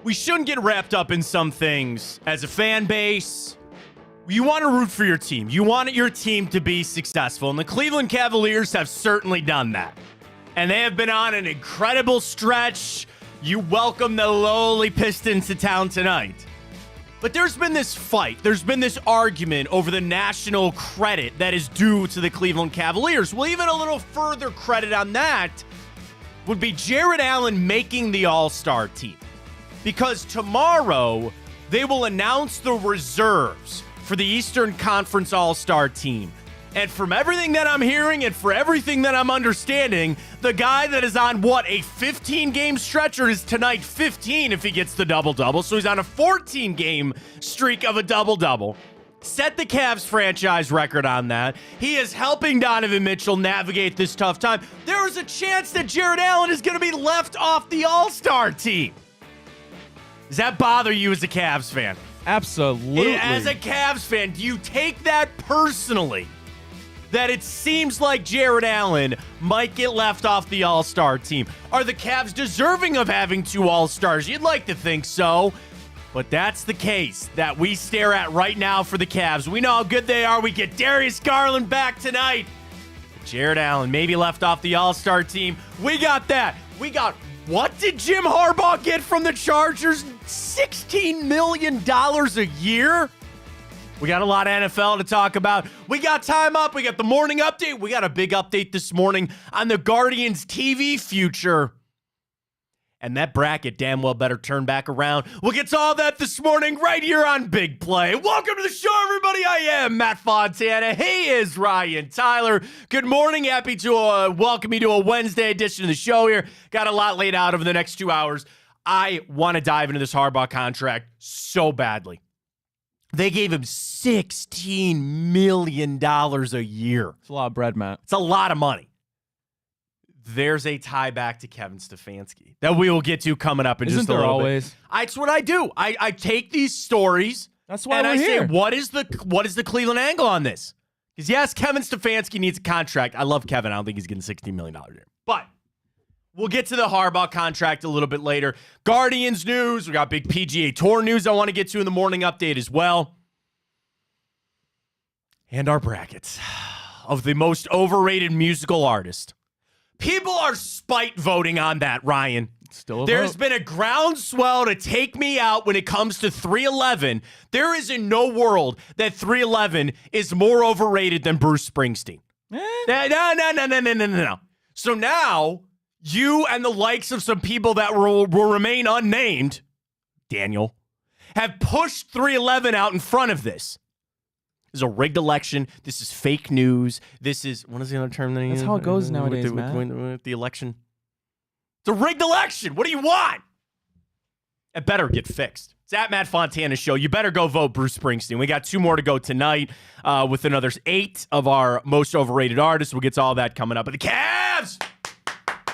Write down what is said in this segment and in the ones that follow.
we shouldn't get wrapped up in some things as a fan base. You want to root for your team. You want your team to be successful. And the Cleveland Cavaliers have certainly done that. And they have been on an incredible stretch. You welcome the lowly Pistons to town tonight. But there's been this fight. There's been this argument over the national credit that is due to the Cleveland Cavaliers. Well, even a little further credit on that would be Jared Allen making the All-Star team. Because tomorrow, they will announce the reserves for the Eastern Conference All-Star team. And from everything that I'm hearing and for everything that I'm understanding, the guy that is on, a 15-game stretch, or is tonight 15 if he gets the double-double, so he's on a 14-game streak of a double-double. Set the Cavs franchise record on that. He is helping Donovan Mitchell navigate this tough time. There is a chance that Jared Allen is going to be left off the All-Star team. Does that bother you as a Cavs fan? Absolutely. As a Cavs fan, do you take that personally? That it seems like Jared Allen might get left off the All-Star team. Are the Cavs deserving of having 2 All-Stars? You'd like to think so. But that's the case that we stare at right now for the Cavs. We know how good they are. We get Darius Garland back tonight. Jared Allen maybe left off the All-Star team. We got that. What did Jim Harbaugh get from the Chargers? $16 million a year? We got a lot of NFL to talk about. We got Time Up. We got the morning update. We got a big update this morning on the Guardians TV future. And that bracket damn well better turn back around. We'll get to all that this morning right here on Big Play. Welcome to the show, everybody. I am Matt Fontana. He is Ryan Tyler. Good morning. Happy to welcome you to a Wednesday edition of the show here. Got a lot laid out over the next 2 hours. I want to dive into this Harbaugh contract so badly. They gave him $16 million a year. It's a lot of bread, Matt. It's a lot of money. There's a tie back to Kevin Stefanski that we will get to coming up in just a little always? bit. That's what I do. I take these stories That's why and we're I here. say, what is the Cleveland angle on this? Because yes, Kevin Stefanski needs a contract. I love Kevin. I don't think he's getting $16 million a year. But we'll get to the Harbaugh contract a little bit later. Guardians news. We got big PGA Tour news I want to get to in the morning update as well. And our brackets of the most overrated musical artist. People are spite voting on that, Ryan. There's been a groundswell to take me out when it comes to 311. There is in no world that 311 is more overrated than Bruce Springsteen. No. So now, you and the likes of some people that will remain unnamed, Daniel, have pushed 311 out in front of this. This is a rigged election. This is fake news. This is, what is the other term that he That's used? how it goes nowadays, man. With the election. It's a rigged election. What do you want? It better get fixed. It's at Matt Fontana's show. You better go vote Bruce Springsteen. We got 2 more to go tonight with another 8 of our most overrated artists. We'll get to all that coming up. But the Cavs!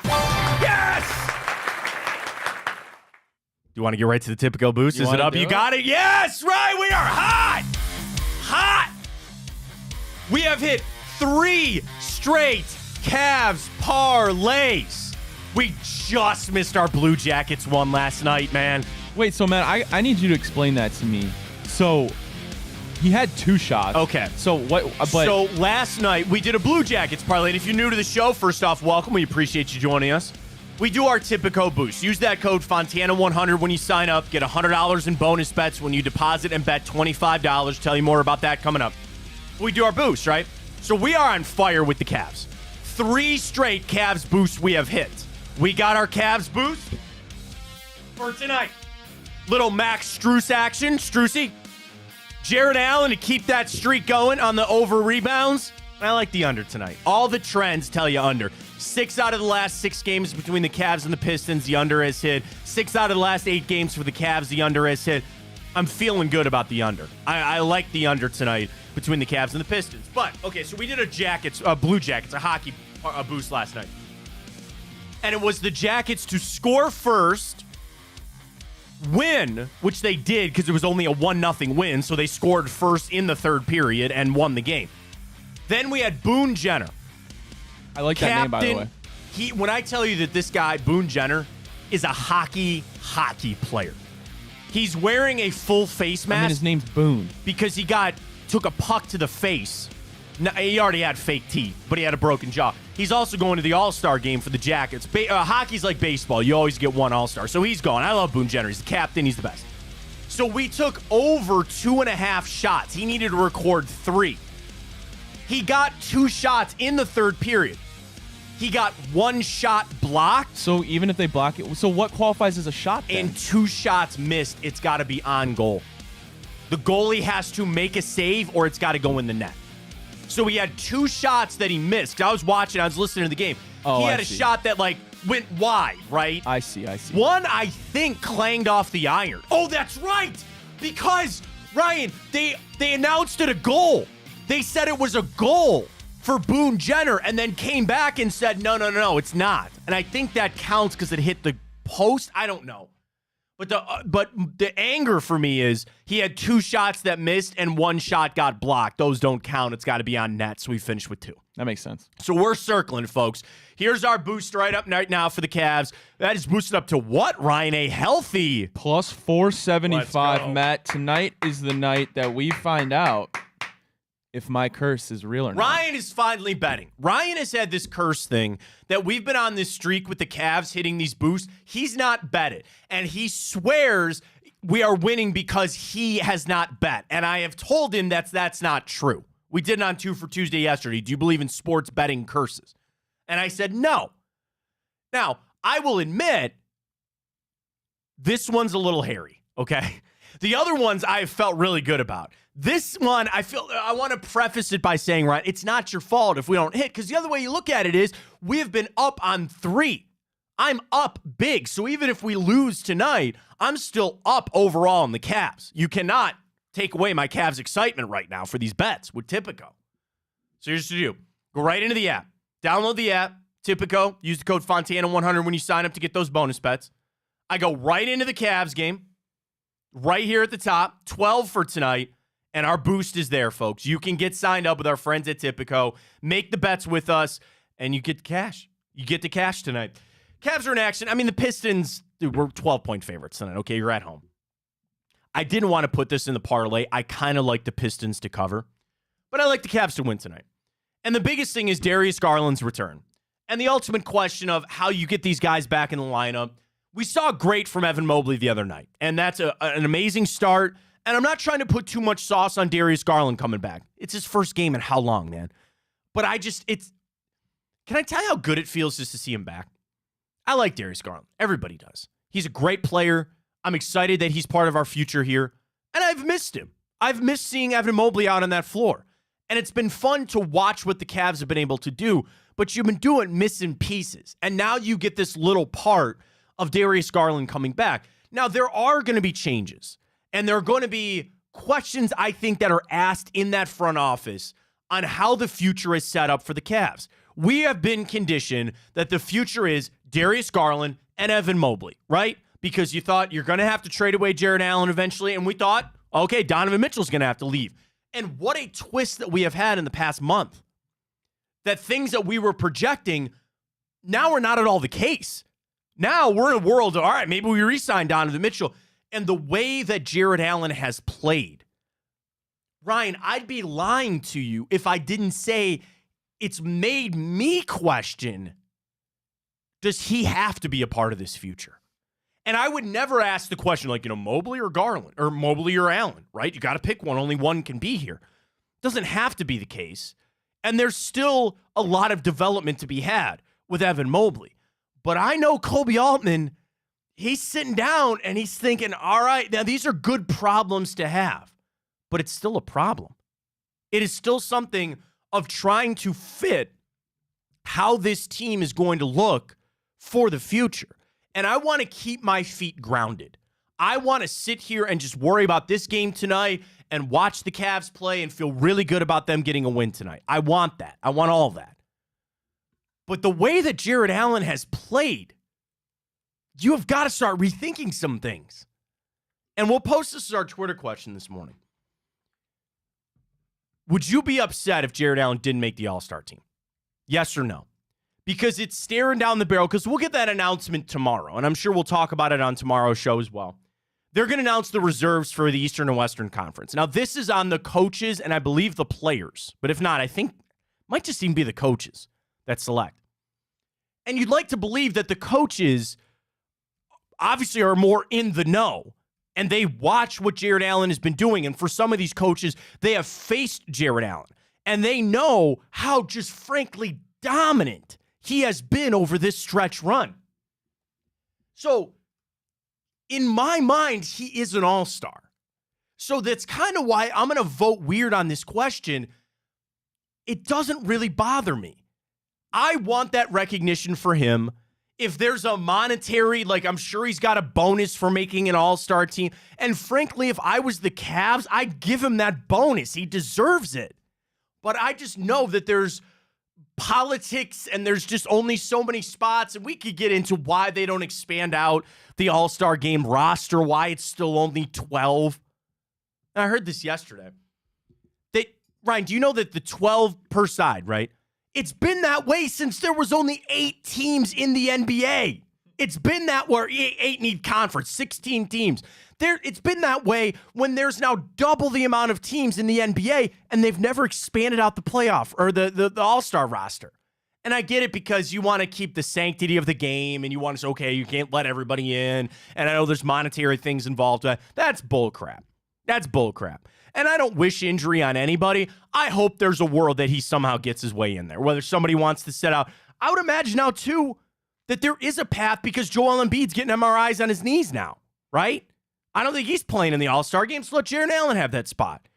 Yes! Do you want to get right to the typical boost? Is it up? You got it? Yes! Right! We are hot! Hot! We have hit 3 straight Cavs parlays. We just missed our Blue Jackets one last night, man. Wait, so, Matt, I need you to explain that to me. So, he had 2 shots. Okay. So, what? So, last night, we did a Blue Jackets parlay. And if you're new to the show, first off, welcome. We appreciate you joining us. We do our Tipico boost. Use that code Fontana100 when you sign up. Get $100 in bonus bets when you deposit and bet $25. Tell you more about that coming up. We do our boost, right? So we are on fire with the Cavs. 3 straight Cavs boosts we have hit. We got our Cavs boost for tonight. Little Max Strus action. Strusy. Jared Allen to keep that streak going on the over rebounds. I like the under tonight. All the trends tell you under. 6 out of the last 6 games between the Cavs and the Pistons, the under has hit. 6 out of the last 8 games for the Cavs, the under has hit. I'm feeling good about the under. I like the under tonight between the Cavs and the Pistons. But, okay, so we did a Blue Jackets, a hockey boost last night. And it was the Jackets to score first, win, which they did because it was only a 1-0 win, so they scored first in the third period and won the game. Then we had Boone Jenner. I like that name, by the way. When I tell you that this guy, Boone Jenner, is a hockey player. He's wearing a full face mask. his name's Boone. Because he took a puck to the face. No, he already had fake teeth, but he had a broken jaw. He's also going to the All-Star game for the Jackets. Hockey's like baseball. You always get one All-Star. So he's going. I love Boone Jenner. He's the captain. He's the best. So we took over 2.5 shots. He needed to record 3. He got 2 shots in the third period. He got 1 shot blocked. So even if they block it, so what qualifies as a shot then? And 2 shots missed. It's got to be on goal. The goalie has to make a save or it's got to go in the net. So he had 2 shots that he missed. I was watching. I was listening to the game. He had a shot that, went wide, right? I see. One, I think, clanged off the iron. Oh, that's right. Because, Ryan, they announced it a goal. They said it was a goal for Boone Jenner and then came back and said, no, it's not. And I think that counts because it hit the post. I don't know. But the anger for me is he had 2 shots that missed and 1 shot got blocked. Those don't count. It's got to be on net, so we finished with 2. That makes sense. So we're circling, folks. Here's our boost right up right now for the Cavs. That is boosted up to what, Ryan? A healthy plus 475, Matt. Tonight is the night that we find out if my curse is real or not. Ryan is finally betting. Ryan has had this curse thing that we've been on this streak with the Cavs hitting these boosts. He's not betted. And he swears we are winning because he has not bet. And I have told him that's not true. We did it on 2 for Tuesday yesterday. Do you believe in sports betting curses? And I said no. Now, I will admit, this one's a little hairy, okay? The other ones I have felt really good about. This one, I want to preface it by saying, Ryan, it's not your fault if we don't hit, because the other way you look at it is we have been up on 3. I'm up big, so even if we lose tonight, I'm still up overall in the Cavs. You cannot take away my Cavs excitement right now for these bets with Tipico. So here's what you do. Go right into the app. Download the app, Tipico. Use the code Fontana100 when you sign up to get those bonus bets. I go right into the Cavs game, right here at the top, 12 for tonight. And our boost is there, folks. You can get signed up with our friends at Tipico, make the bets with us, and you get cash. You get the cash tonight. Cavs are in action. I mean, the Pistons, dude, we're 12-point favorites tonight. Okay, you're at home. I didn't want to put this in the parlay. I kind of like the Pistons to cover, but I like the Cavs to win tonight. And the biggest thing is Darius Garland's return. And the ultimate question of how you get these guys back in the lineup. We saw great from Evan Mobley the other night, and that's an amazing start. And I'm not trying to put too much sauce on Darius Garland coming back. It's his first game in how long, man? But can I tell you how good it feels just to see him back? I like Darius Garland. Everybody does. He's a great player. I'm excited that he's part of our future here. And I've missed him. I've missed seeing Evan Mobley out on that floor. And it's been fun to watch what the Cavs have been able to do, but you've been doing missing pieces. And now you get this little part of Darius Garland coming back. Now, there are going to be changes. And there are going to be questions, I think, that are asked in that front office on how the future is set up for the Cavs. We have been conditioned that the future is Darius Garland and Evan Mobley, right? Because you thought you're going to have to trade away Jared Allen eventually, and we thought, okay, Donovan Mitchell's going to have to leave. And what a twist that we have had in the past month. That things that we were projecting now are not at all the case. Now we're in a world of, all right, maybe we re-sign Donovan Mitchell. And the way that Jared Allen has played, Ryan, I'd be lying to you if I didn't say it's made me question, does he have to be a part of this future? And I would never ask the question like, Mobley or Garland, or Mobley or Allen, right? You got to pick one. Only one can be here. Doesn't have to be the case. And there's still a lot of development to be had with Evan Mobley. But I know Kobe Altman, he's sitting down and he's thinking, all right, now these are good problems to have, but it's still a problem. It is still something of trying to fit how this team is going to look for the future. And I want to keep my feet grounded. I want to sit here and just worry about this game tonight and watch the Cavs play and feel really good about them getting a win tonight. I want that. I want all that. But the way that Jared Allen has played, you have got to start rethinking some things. And we'll post this as our Twitter question this morning. Would you be upset if Jared Allen didn't make the All-Star team? Yes or no? Because it's staring down the barrel, because we'll get that announcement tomorrow, and I'm sure we'll talk about it on tomorrow's show as well. They're going to announce the reserves for the Eastern and Western Conference. Now, this is on the coaches and I believe the players. But if not, I think it might just even be the coaches that select. And you'd like to believe that the coaches obviously are more in the know. And they watch what Jared Allen has been doing. And for some of these coaches, they have faced Jared Allen. And they know how just frankly dominant he has been over this stretch run. So, in my mind, he is an all-star. So that's kind of why I'm going to vote weird on this question. It doesn't really bother me. I want that recognition for him. If there's a monetary, like I'm sure he's got a bonus for making an all-star team. And frankly, if I was the Cavs, I'd give him that bonus. He deserves it. But I just know that there's politics and there's just only so many spots. And we could get into why they don't expand out the all-star game roster, why it's still only 12. And I heard this yesterday. Ryan, do you know that the 12 per side, right? It's been that way since there was only 8 teams in the NBA. It's been that way, 8 need conference, 16 teams. It's been that way when there's now double the amount of teams in the NBA, and they've never expanded out the playoff or the all-star roster. And I get it because you want to keep the sanctity of the game, and you want to say, okay, you can't let everybody in, and I know there's monetary things involved. That's bullcrap. That's bullcrap. And I don't wish injury on anybody. I hope there's a world that he somehow gets his way in there, whether somebody wants to sit out. I would imagine now, too, that there is a path because Joel Embiid's getting MRIs on his knees now, right? I don't think he's playing in the All-Star game, so let Jared Allen have that spot.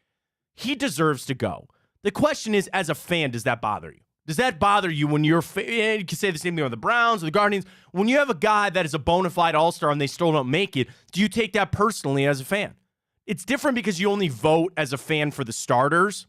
He deserves to go. The question is, as a fan, does that bother you? Does that bother you when you're you can say the same thing on the Browns or the Guardians. When you have a guy that is a bona fide all-star and they still don't make it, do you take that personally as a fan? It's different because you only vote as a fan for the starters.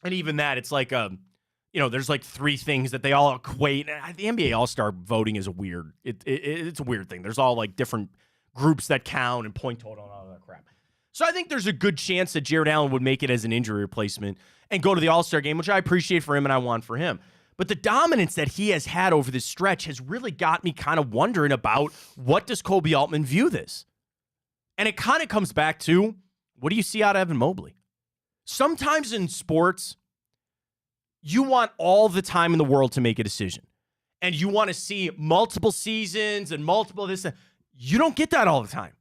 And even that, it's like, there's like 3 things that they all equate. The NBA all-star voting is weird. It's a weird thing. There's all like different groups that count and point total and all that crap. So I think there's a good chance that Jared Allen would make it as an injury replacement and go to the All-Star game, which I appreciate for him and I want for him. But the dominance that he has had over this stretch has really got me kind of wondering about what does Kobe Altman view this? And it kind of comes back to, what do you see out of Evan Mobley? Sometimes in sports, you want all the time in the world to make a decision. And you want to see multiple seasons and multiple this. You don't get that all the time.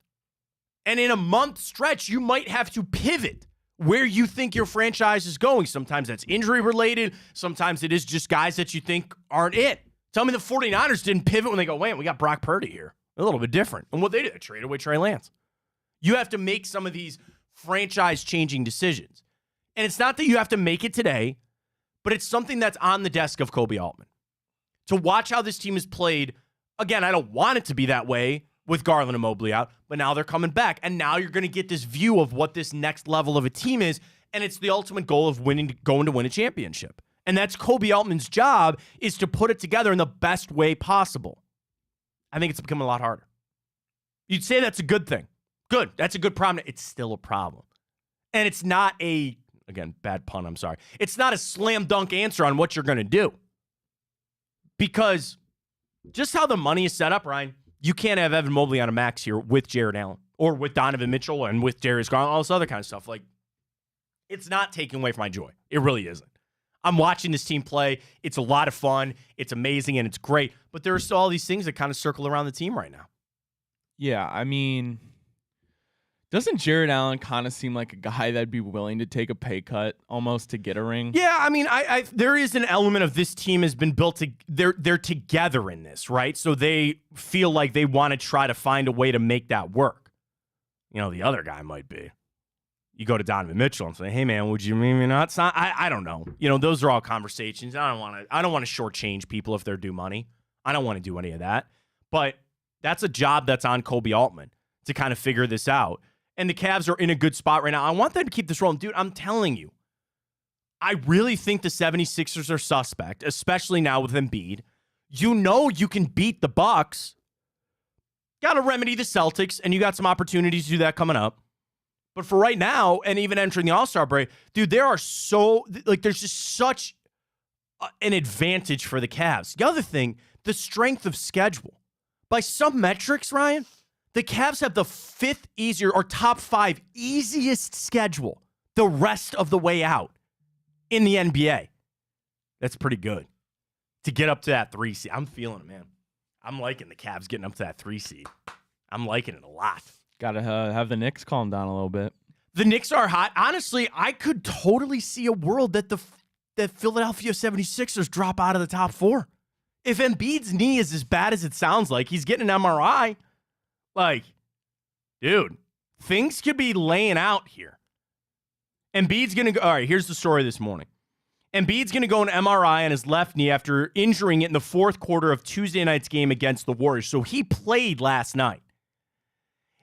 And in a month stretch, you might have to pivot where you think your franchise is going. Sometimes that's injury related. Sometimes it is just guys that you think aren't it. Tell me the 49ers didn't pivot when they go, wait, we got Brock Purdy here. A little bit different. And what they did, they traded away Trey Lance. You have to make some of these franchise-changing decisions. And it's not that you have to make it today, but it's something that's on the desk of Kobe Altman. To watch how this team is played, again, I don't want it to be that way with Garland and Mobley out, but now they're coming back. And now you're going to get this view of what this next level of a team is, and it's the ultimate goal of going to win a championship. And that's Kobe Altman's job, is to put it together in the best way possible. I think it's becoming a lot harder. You'd say that's a good thing. Good. That's a good problem. It's still a problem. And it's not again, bad pun, I'm sorry. It's not a slam dunk answer on what you're going to do. Because just how the money is set up, Ryan, you can't have Evan Mobley on a max here with Jared Allen or with Donovan Mitchell and with Darius Garland, all this other kind of stuff. Like, it's not taking away from my joy. It really isn't. I'm watching this team play. It's a lot of fun. It's amazing and it's great. But there are still all these things that kind of circle around the team right now. Yeah, I mean, doesn't Jared Allen kind of seem like a guy that'd be willing to take a pay cut almost to get a ring? Yeah, I mean, I there is an element of this team has been built to they're together in this, right? So they feel like they want to try to find a way to make that work. The other guy might be. You go to Donovan Mitchell and say, "Hey man, would you maybe not sign?" I don't know. Those are all conversations. I don't want to shortchange people if they're due money. I don't want to do any of that. But that's a job that's on Kobe Altman to kind of figure this out. And the Cavs are in a good spot right now. I want them to keep this rolling. Dude, I'm telling you, I really think the 76ers are suspect, especially now with Embiid. You can beat the Bucks. Got to remedy the Celtics, and you got some opportunities to do that coming up. But for right now, and even entering the All-Star break, dude, there's just such an advantage for the Cavs. The other thing, the strength of schedule. By some metrics, Ryan, The Cavs have the 5th easier or top 5 easiest schedule the rest of the way out in the NBA. That's pretty good to get up to that 3 seed. I'm feeling it, man. I'm liking the Cavs getting up to that 3 seed. I'm liking it a lot. Got to have the Knicks calm down a little bit. The Knicks are hot. Honestly, I could totally see a world that the Philadelphia 76ers drop out of the top 4. If Embiid's knee is as bad as it sounds like, he's getting an MRI. Like, dude, things could be laying out here. Embiid's going to go. All right, here's the story this morning. Embiid's going to go an MRI on his left knee after injuring it in the 4th quarter of Tuesday night's game against the Warriors. So he played last night.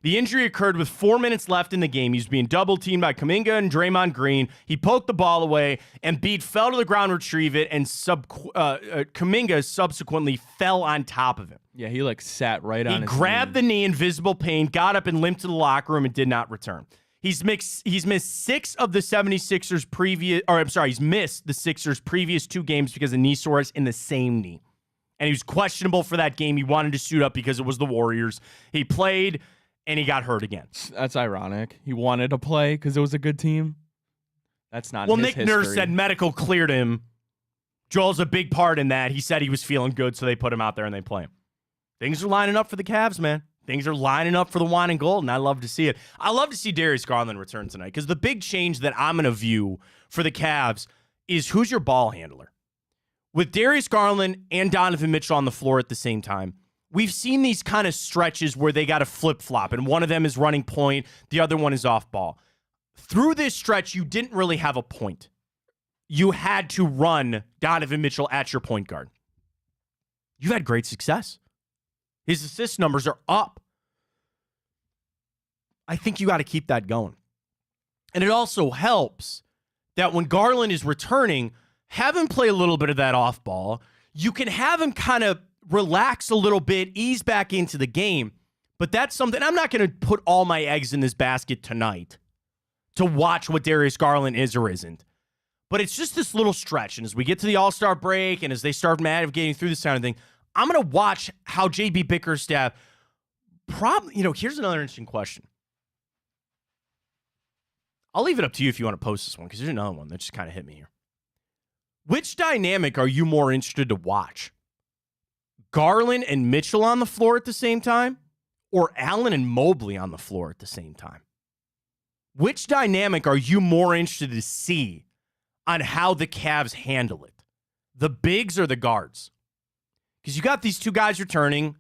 The injury occurred with 4 minutes left in the game. He was being double-teamed by Kuminga and Draymond Green. He poked the ball away, and Embiid fell to the ground to retrieve it, and Kuminga subsequently fell on top of him. Yeah, he sat right on his knee. He grabbed the knee in visible pain, got up and limped to the locker room, and did not return. He's missed the Sixers' previous 2 games because of knee soreness in the same knee. And he was questionable for that game. He wanted to suit up because it was the Warriors. He played, and he got hurt again. That's ironic. He wanted to play because it was a good team. That's not Well, his Nick history. Nurse said medical cleared him. Joel's a big part in that. He said he was feeling good, so they put him out there and they play him. Things are lining up for the Cavs, man. Things are lining up for the wine and gold, and I love to see it. I love to see Darius Garland return tonight because the big change that I'm going to view for the Cavs is who's your ball handler. With Darius Garland and Donovan Mitchell on the floor at the same time, we've seen these kind of stretches where they got to flip-flop, and one of them is running point, the other one is off ball. Through this stretch, you didn't really have a point. You had to run Donovan Mitchell at your point guard. You've had great success. His assist numbers are up. I think you got to keep that going. And it also helps that when Garland is returning, have him play a little bit of that off ball. You can have him kind of relax a little bit, ease back into the game. But that's something, I'm not going to put all my eggs in this basket tonight to watch what Darius Garland is or isn't. But it's just this little stretch. And as we get to the All-Star break and as they start navigating through this kind of thing, I'm going to watch how J.B. Bickerstaff here's another interesting question. I'll leave it up to you if you want to post this one because there's another one that just kind of hit me here. Which dynamic are you more interested to watch? Garland and Mitchell on the floor at the same time or Allen and Mobley on the floor at the same time? Which dynamic are you more interested to see on how the Cavs handle it? The bigs or the guards? Because you got these 2 guys returning.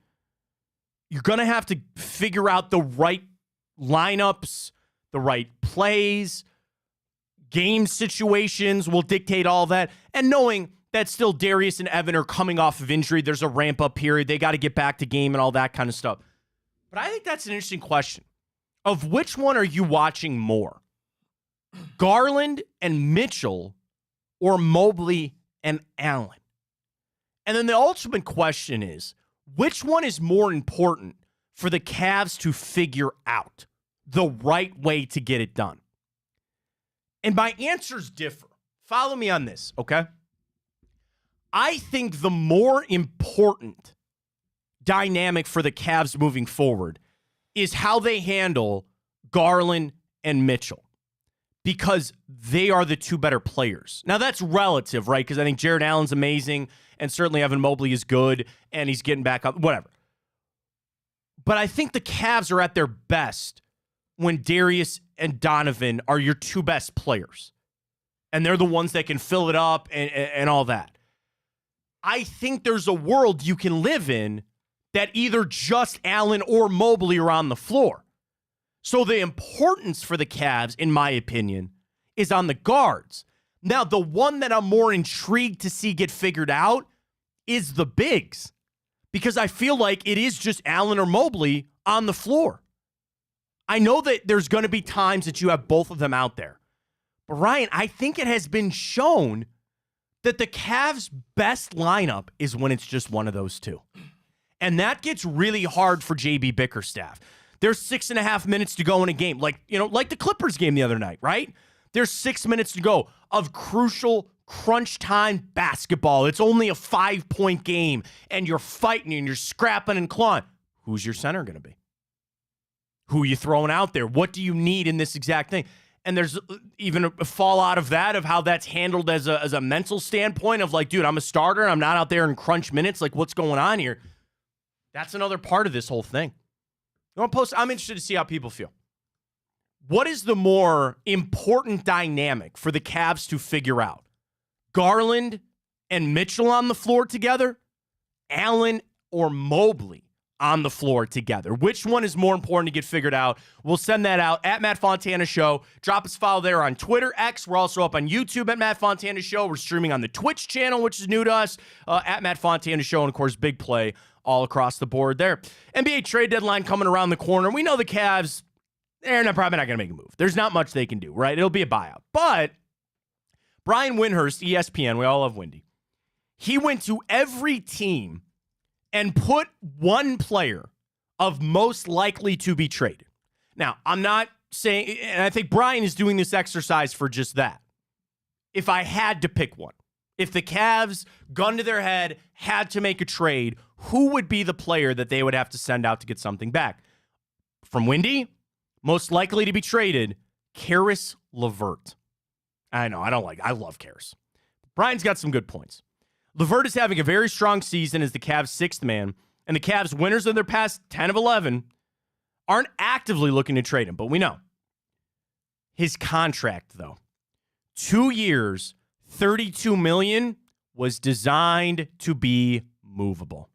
You're going to have to figure out the right lineups, the right plays, game situations will dictate all that. And knowing that still Darius and Evan are coming off of injury, there's a ramp-up period. They got to get back to game and all that kind of stuff. But I think that's an interesting question. Of which one are you watching more? Garland and Mitchell or Mobley and Allen? And then the ultimate question is, which one is more important for the Cavs to figure out the right way to get it done? And my answers differ. Follow me on this, okay? I think the more important dynamic for the Cavs moving forward is how they handle Garland and Mitchell because they are the 2 better players. Now, that's relative, right? Because I think Jared Allen's amazing, and certainly Evan Mobley is good, and he's getting back up, whatever. But I think the Cavs are at their best when Darius and Donovan are your 2 best players. And they're the ones that can fill it up and all that. I think there's a world you can live in that either just Allen or Mobley are on the floor. So the importance for the Cavs, in my opinion, is on the guards. Now, the one that I'm more intrigued to see get figured out is the bigs. Because I feel like it is just Allen or Mobley on the floor. I know that there's going to be times that you have both of them out there. But Ryan, I think it has been shown that the Cavs' best lineup is when it's just one of those 2. And that gets really hard for J.B. Bickerstaff. There's 6.5 minutes to go in a game. Like the Clippers game the other night, right? There's 6 minutes to go of crucial crunch time basketball. It's only a 5-point game, and you're fighting and you're scrapping and clawing. Who's your center going to be? Who are you throwing out there? What do you need in this exact thing? And there's even a fallout of that, of how that's handled as a mental standpoint of like, dude, I'm a starter. I'm not out there in crunch minutes. Like, what's going on here? That's another part of this whole thing. I'm interested to see how people feel. What is the more important dynamic for the Cavs to figure out? Garland and Mitchell on the floor together? Allen or Mobley on the floor together? Which one is more important to get figured out? We'll send that out at Matt Fontana Show. Drop us a follow there on Twitter, X. We're also up on YouTube at Matt Fontana Show. We're streaming on the Twitch channel, which is new to us, at Matt Fontana Show. And, of course, big play all across the board there. NBA trade deadline coming around the corner. We know the Cavs, they're probably not going to make a move. There's not much they can do, right? It'll be a buyout. But Brian Windhorst, ESPN, we all love Windy, he went to every team and put one player of most likely to be traded. Now, I'm not saying, and I think Brian is doing this exercise for just that. If I had to pick one, if the Cavs, gun to their head, had to make a trade, who would be the player that they would have to send out to get something back? From Windy, most likely to be traded, Caris LeVert. I know, I love Caris. Brian's got some good points. LeVert is having a very strong season as the Cavs' sixth man, and the Cavs, winners of their past 10 of 11, aren't actively looking to trade him, but we know. His contract, though, 2 years, $32 million, was designed to be movable.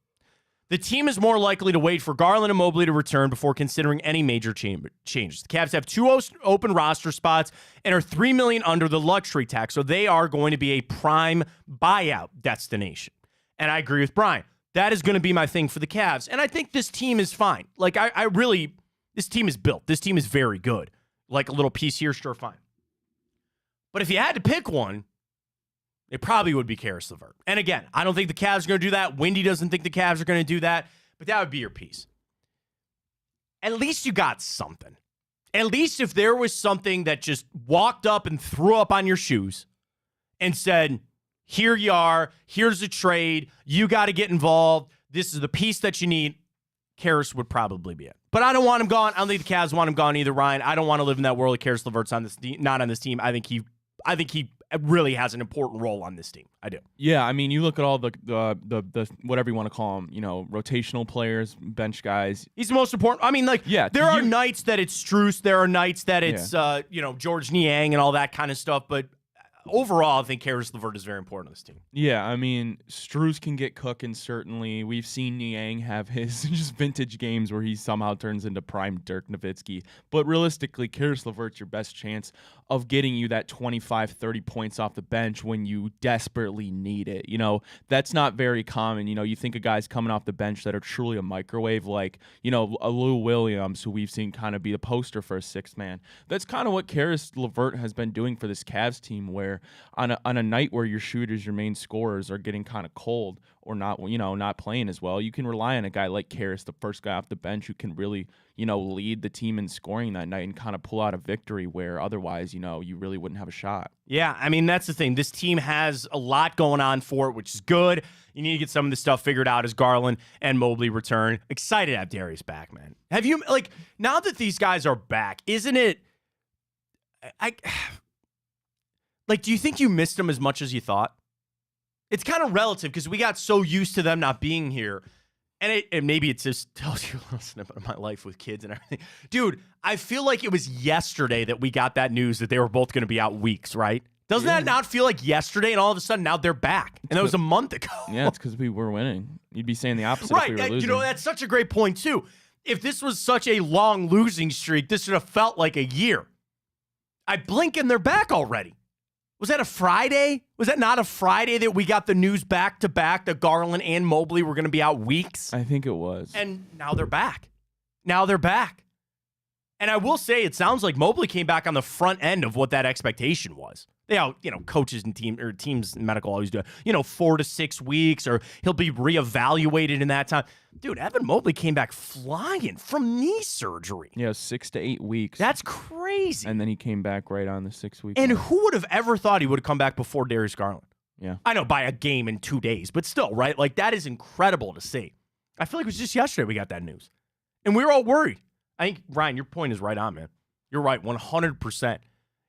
The team is more likely to wait for Garland and Mobley to return before considering any major changes. The Cavs have 2 open roster spots and are $3 million under the luxury tax, so they are going to be a prime buyout destination. And I agree with Brian. That is going to be my thing for the Cavs. And I think this team is fine. Like, this team is built. This team is very good. Like a little piece here, sure, fine. But if you had to pick one, it probably would be Caris LeVert. And again, I don't think the Cavs are going to do that. Windy doesn't think the Cavs are going to do that. But that would be your piece. At least you got something. At least if there was something that just walked up and threw up on your shoes and said, here you are, here's a trade, you got to get involved, this is the piece that you need, Caris would probably be it. But I don't want him gone. I don't think the Cavs want him gone either, Ryan. I don't want to live in that world of Caris LeVert's on this not on this team. I think he really has an important role on this team. I do. Yeah, I mean, you look at all the whatever you want to call them, rotational players, bench guys. He's the most important. I mean, there are nights that it's Strus, there are nights that it's George Niang and all that kind of stuff, but overall, I think Caris LeVert is very important on this team. Yeah, I mean, Strus can get cooking, certainly. We've seen Niang have his just vintage games where he somehow turns into prime Dirk Nowitzki. But realistically, Caris LeVert's your best chance of getting you that 25, 30 points off the bench when you desperately need it. That's not very common. You think of guys coming off the bench that are truly a microwave, like, a Lou Williams, who we've seen kind of be the poster for a sixth man. That's kind of what Caris LeVert has been doing for this Cavs team, where on a night where your shooters, your main scorers, are getting kind of cold or not playing as well, you can rely on a guy like Caris, the first guy off the bench, who can really, lead the team in scoring that night and kind of pull out a victory where otherwise, you really wouldn't have a shot. Yeah, I mean, that's the thing. This team has a lot going on for it, which is good. You need to get some of this stuff figured out as Garland and Mobley return. Excited to have Darius back, man. Have you, now that these guys are back, isn't it, do you think you missed them as much as you thought? It's kind of relative because we got so used to them not being here. And maybe it just tells you a little snippet of my life with kids and everything. Dude, I feel like it was yesterday that we got that news that they were both going to be out weeks, right? Doesn't that not feel like yesterday and all of a sudden now they're back? And that was a month ago. Yeah, it's because we were winning. You'd be saying the opposite if we were losing. That's such a great point, too. If this was such a long losing streak, this would have felt like a year. I blink and they're back already. Was that a Friday? Was that not a Friday that we got the news back-to-back that Garland and Mobley were going to be out weeks? I think it was. And now they're back. And I will say, it sounds like Mobley came back on the front end of what that expectation was. Coaches and teams and medical always do it. 4 to 6 weeks, or he'll be reevaluated in that time. Dude, Evan Mobley came back flying from knee surgery. Yeah, 6 to 8 weeks. That's crazy. And then he came back right on the 6 week. And who would have ever thought he would have come back before Darius Garland? Yeah. I know, by a game in 2 days, but still, right? That is incredible to see. I feel like it was just yesterday we got that news. And we were all worried. I think, Ryan, your point is right on, man. You're right, 100%.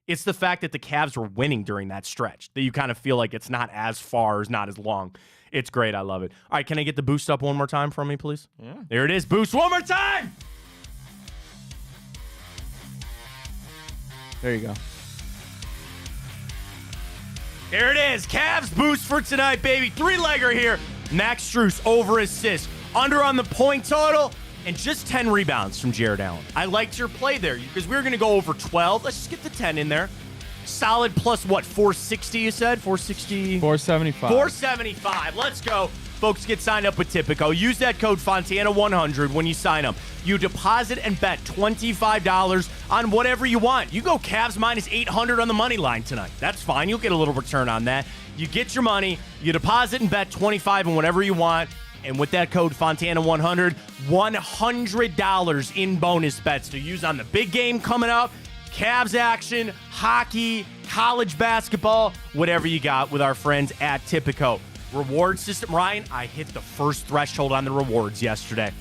It's the fact that the Cavs were winning during that stretch that you kind of feel like it's not as far, it's not as long. It's great. I love it. All right, can I get the boost up one more time from me, please? Yeah. There it is. Boost one more time. There you go. There it is. Cavs boost for tonight, baby. 3-legger here. Max Strus over assist. Under on the point total. And just 10 rebounds from Jared Allen. I liked your play there because we were going to go over 12. Let's just get the 10 in there. Solid plus what, 460 you said? 460? 475. 475. Let's go. Folks, get signed up with Tipico. Use that code Fontana100 when you sign up. You deposit and bet $25 on whatever you want. You go Cavs minus 800 on the money line tonight. That's fine. You'll get a little return on that. You get your money. You deposit and bet $25 on whatever you want. And with that code Fontana100, $100 in bonus bets to use on the big game coming up. Cavs action, hockey, college basketball, whatever you got with our friends at Tipico. Reward system, Ryan, I hit the first threshold on the rewards yesterday.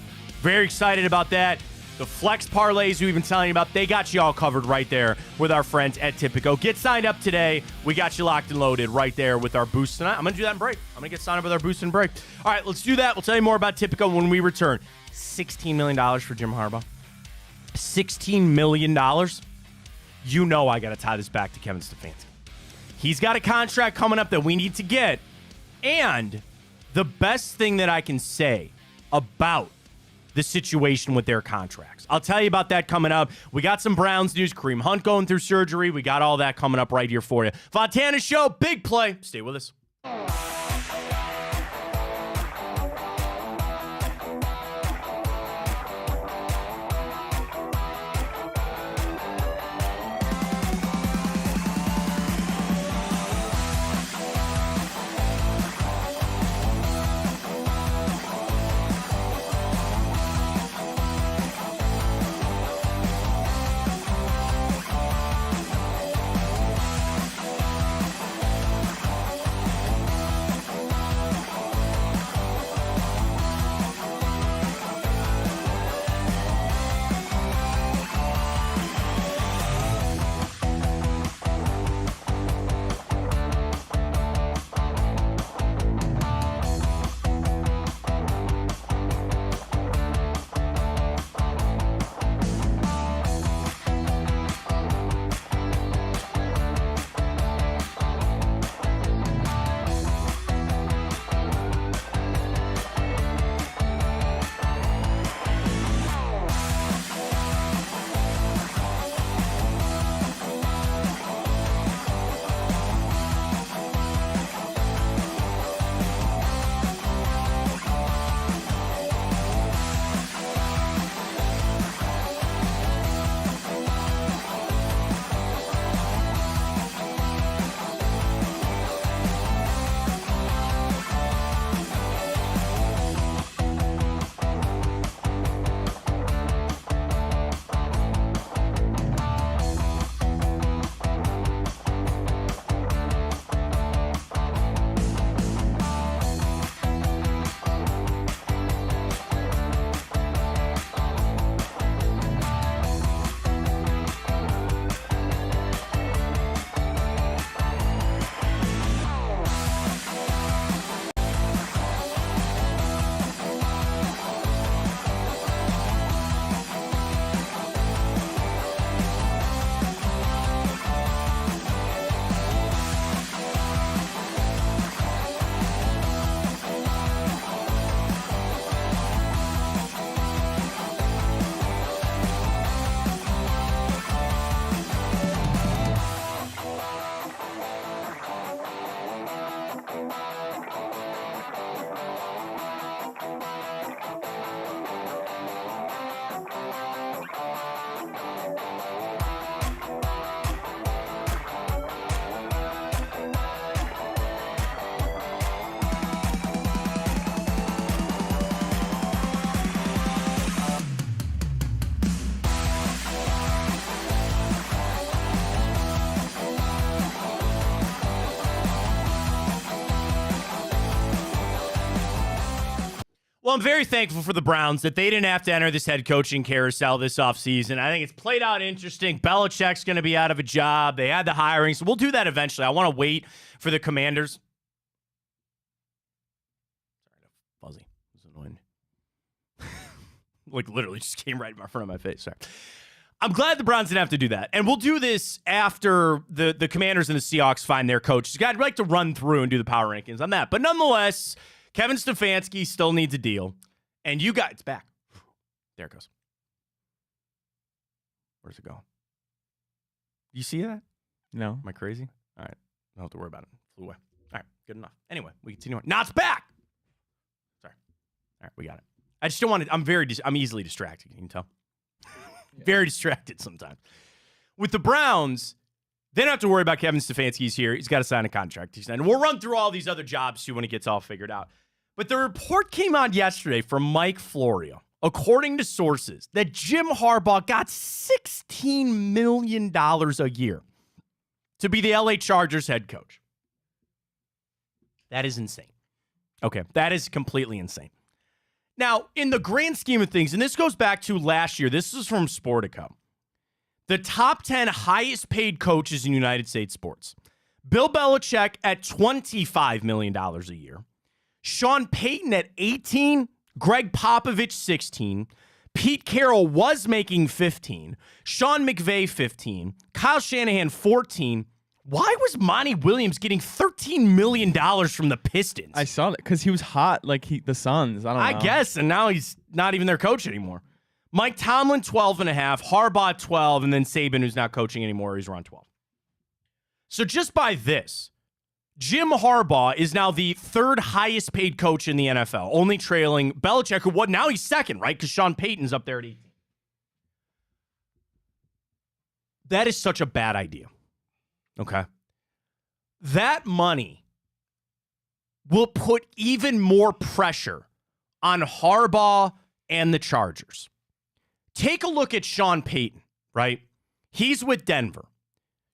Very excited about that. The flex parlays we've been telling you about, they got you all covered right there with our friends at Tipico. Get signed up today. We got you locked and loaded right there with our boost tonight. I'm going to do that in break. I'm going to get signed up with our boost and break. All right, let's do that. We'll tell you more about Tipico when we return. $16 million for Jim Harbaugh. $16 million. You know I got to tie this back to Kevin Stefanski. He's got a contract coming up that we need to get. And the best thing that I can say about the situation with their contracts. I'll tell you about that coming up. We got some Browns news. Kareem Hunt going through surgery. We got all that coming up right here for you. Fontana Show, big play. Stay with us. Well, I'm very thankful for the Browns that they didn't have to enter this head coaching carousel this offseason. I think it's played out interesting. Belichick's going to be out of a job. They had the hiring, so we'll do that eventually. I want to wait for the Commanders. Sorry, fuzzy. It was annoying. Like, literally just came right in front of my face. Sorry. I'm glad the Browns didn't have to do that. And we'll do this after the Commanders and the Seahawks find their coaches. I'd like to run through and do the power rankings on that. But nonetheless, Kevin Stefanski still needs a deal. And you got it's back. There it goes. Where's it going? You see that? No. Am I crazy? All right. Don't have to worry about it. Flew away. All right. Good enough. Anyway, we continue on. Now it's back. Sorry. All right. We got it. I just don't want to. I'm easily distracted. You can tell. Yeah. Very distracted sometimes. With the Browns, they don't have to worry about Kevin Stefanski's here. He's got to sign a contract. And we'll run through all these other jobs too when it gets all figured out. But the report came out yesterday from Mike Florio, according to sources, that Jim Harbaugh got $16 million a year to be the LA Chargers head coach. That is insane. Okay, that is completely insane. Now, in the grand scheme of things, and this goes back to last year, this is from Sportico, the top 10 highest paid coaches in United States sports. Bill Belichick at $25 million a year. Sean Payton at 18, Greg Popovich 16, Pete Carroll was making 15, Sean McVay 15, Kyle Shanahan 14. Why was Monty Williams getting $13 million from the Pistons? I saw that because he was hot like the Suns. I don't know. I guess, and now he's not even their coach anymore. Mike Tomlin, 12.5, Harbaugh, 12, and then Saban, who's not coaching anymore, he's around 12. So just by this, Jim Harbaugh is now the third highest paid coach in the NFL, only trailing Belichick, who now he's second, right? Because Sean Payton's up there at 18. That is such a bad idea. Okay. That money will put even more pressure on Harbaugh and the Chargers. Take a look at Sean Payton, right? He's with Denver.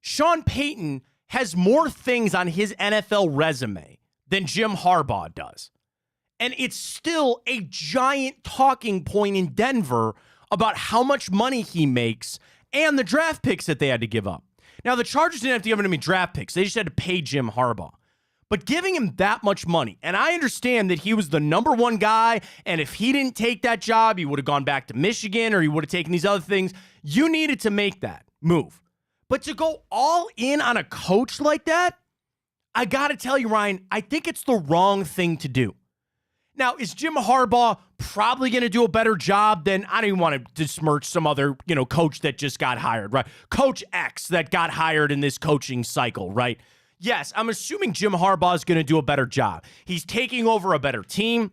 Sean Payton has more things on his NFL resume than Jim Harbaugh does. And it's still a giant talking point in Denver about how much money he makes and the draft picks that they had to give up. Now, the Chargers didn't have to give him any draft picks. They just had to pay Jim Harbaugh. But giving him that much money, and I understand that he was the number one guy, and if he didn't take that job, he would have gone back to Michigan or he would have taken these other things. You needed to make that move. But to go all in on a coach like that, I got to tell you, Ryan, I think it's the wrong thing to do. Now, is Jim Harbaugh probably going to do a better job than, I don't even want to besmirch some other, coach that just got hired, right? Coach X that got hired in this coaching cycle, right? Yes, I'm assuming Jim Harbaugh is going to do a better job. He's taking over a better team,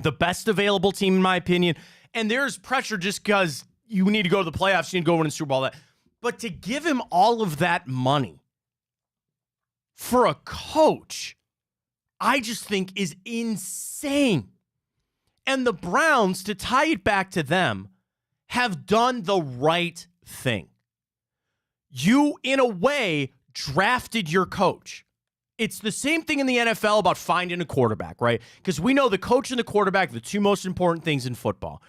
the best available team, in my opinion. And there's pressure just because you need to go to the playoffs, you need to go win a Super Bowl. But to give him all of that money for a coach, I just think is insane. And the Browns, to tie it back to them, have done the right thing. You, in a way, drafted your coach. It's the same thing in the NFL about finding a quarterback, right? Because we know the coach and the quarterback are the two most important things in football.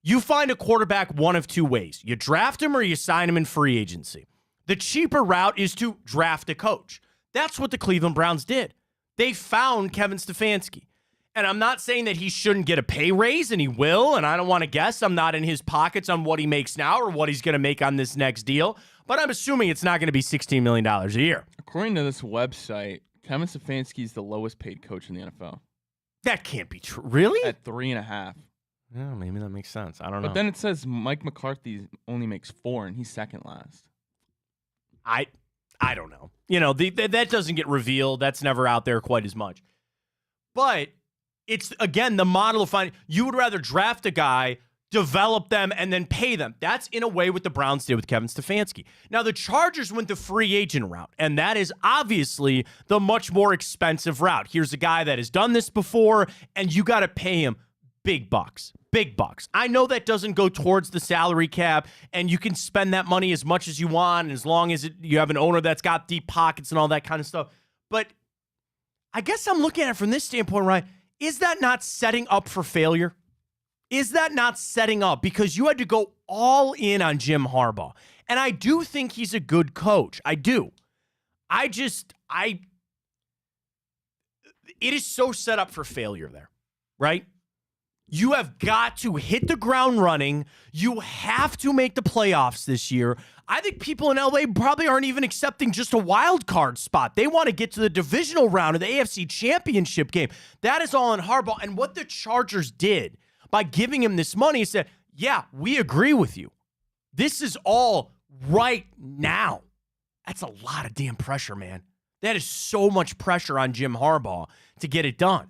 You find a quarterback one of two ways. You draft him or you sign him in free agency. The cheaper route is to draft a coach. That's what the Cleveland Browns did. They found Kevin Stefanski. And I'm not saying that he shouldn't get a pay raise, and he will, and I don't want to guess. I'm not in his pockets on what he makes now or what he's going to make on this next deal, but I'm assuming it's not going to be $16 million a year. According to this website, Kevin Stefanski is the lowest paid coach in the NFL. That can't be true. Really? At 3.5. Yeah, maybe that makes sense. I don't know. But then it says Mike McCarthy only makes 4, and he's second last. I don't know. That doesn't get revealed. That's never out there quite as much. But it's, again, the model of finding, you would rather draft a guy, develop them, and then pay them. That's in a way what the Browns did with Kevin Stefanski. Now, the Chargers went the free agent route, and that is obviously the much more expensive route. Here's a guy that has done this before, and you got to pay him big bucks. Big bucks. I know that doesn't go towards the salary cap, and you can spend that money as much as you want, as long as you have an owner that's got deep pockets and all that kind of stuff. But I guess I'm looking at it from this standpoint, right? is that not setting up for failure? Is that not setting up? Because you had to go all in on Jim Harbaugh. And I do think he's a good coach. I do. It is so set up for failure there, right? You have got to hit the ground running. You have to make the playoffs this year. I think people in LA probably aren't even accepting just a wild card spot. They want to get to the divisional round of the AFC Championship game. That is all in Harbaugh. And what the Chargers did by giving him this money is said, yeah, we agree with you. This is all right now. That's a lot of damn pressure, man. That is so much pressure on Jim Harbaugh to get it done.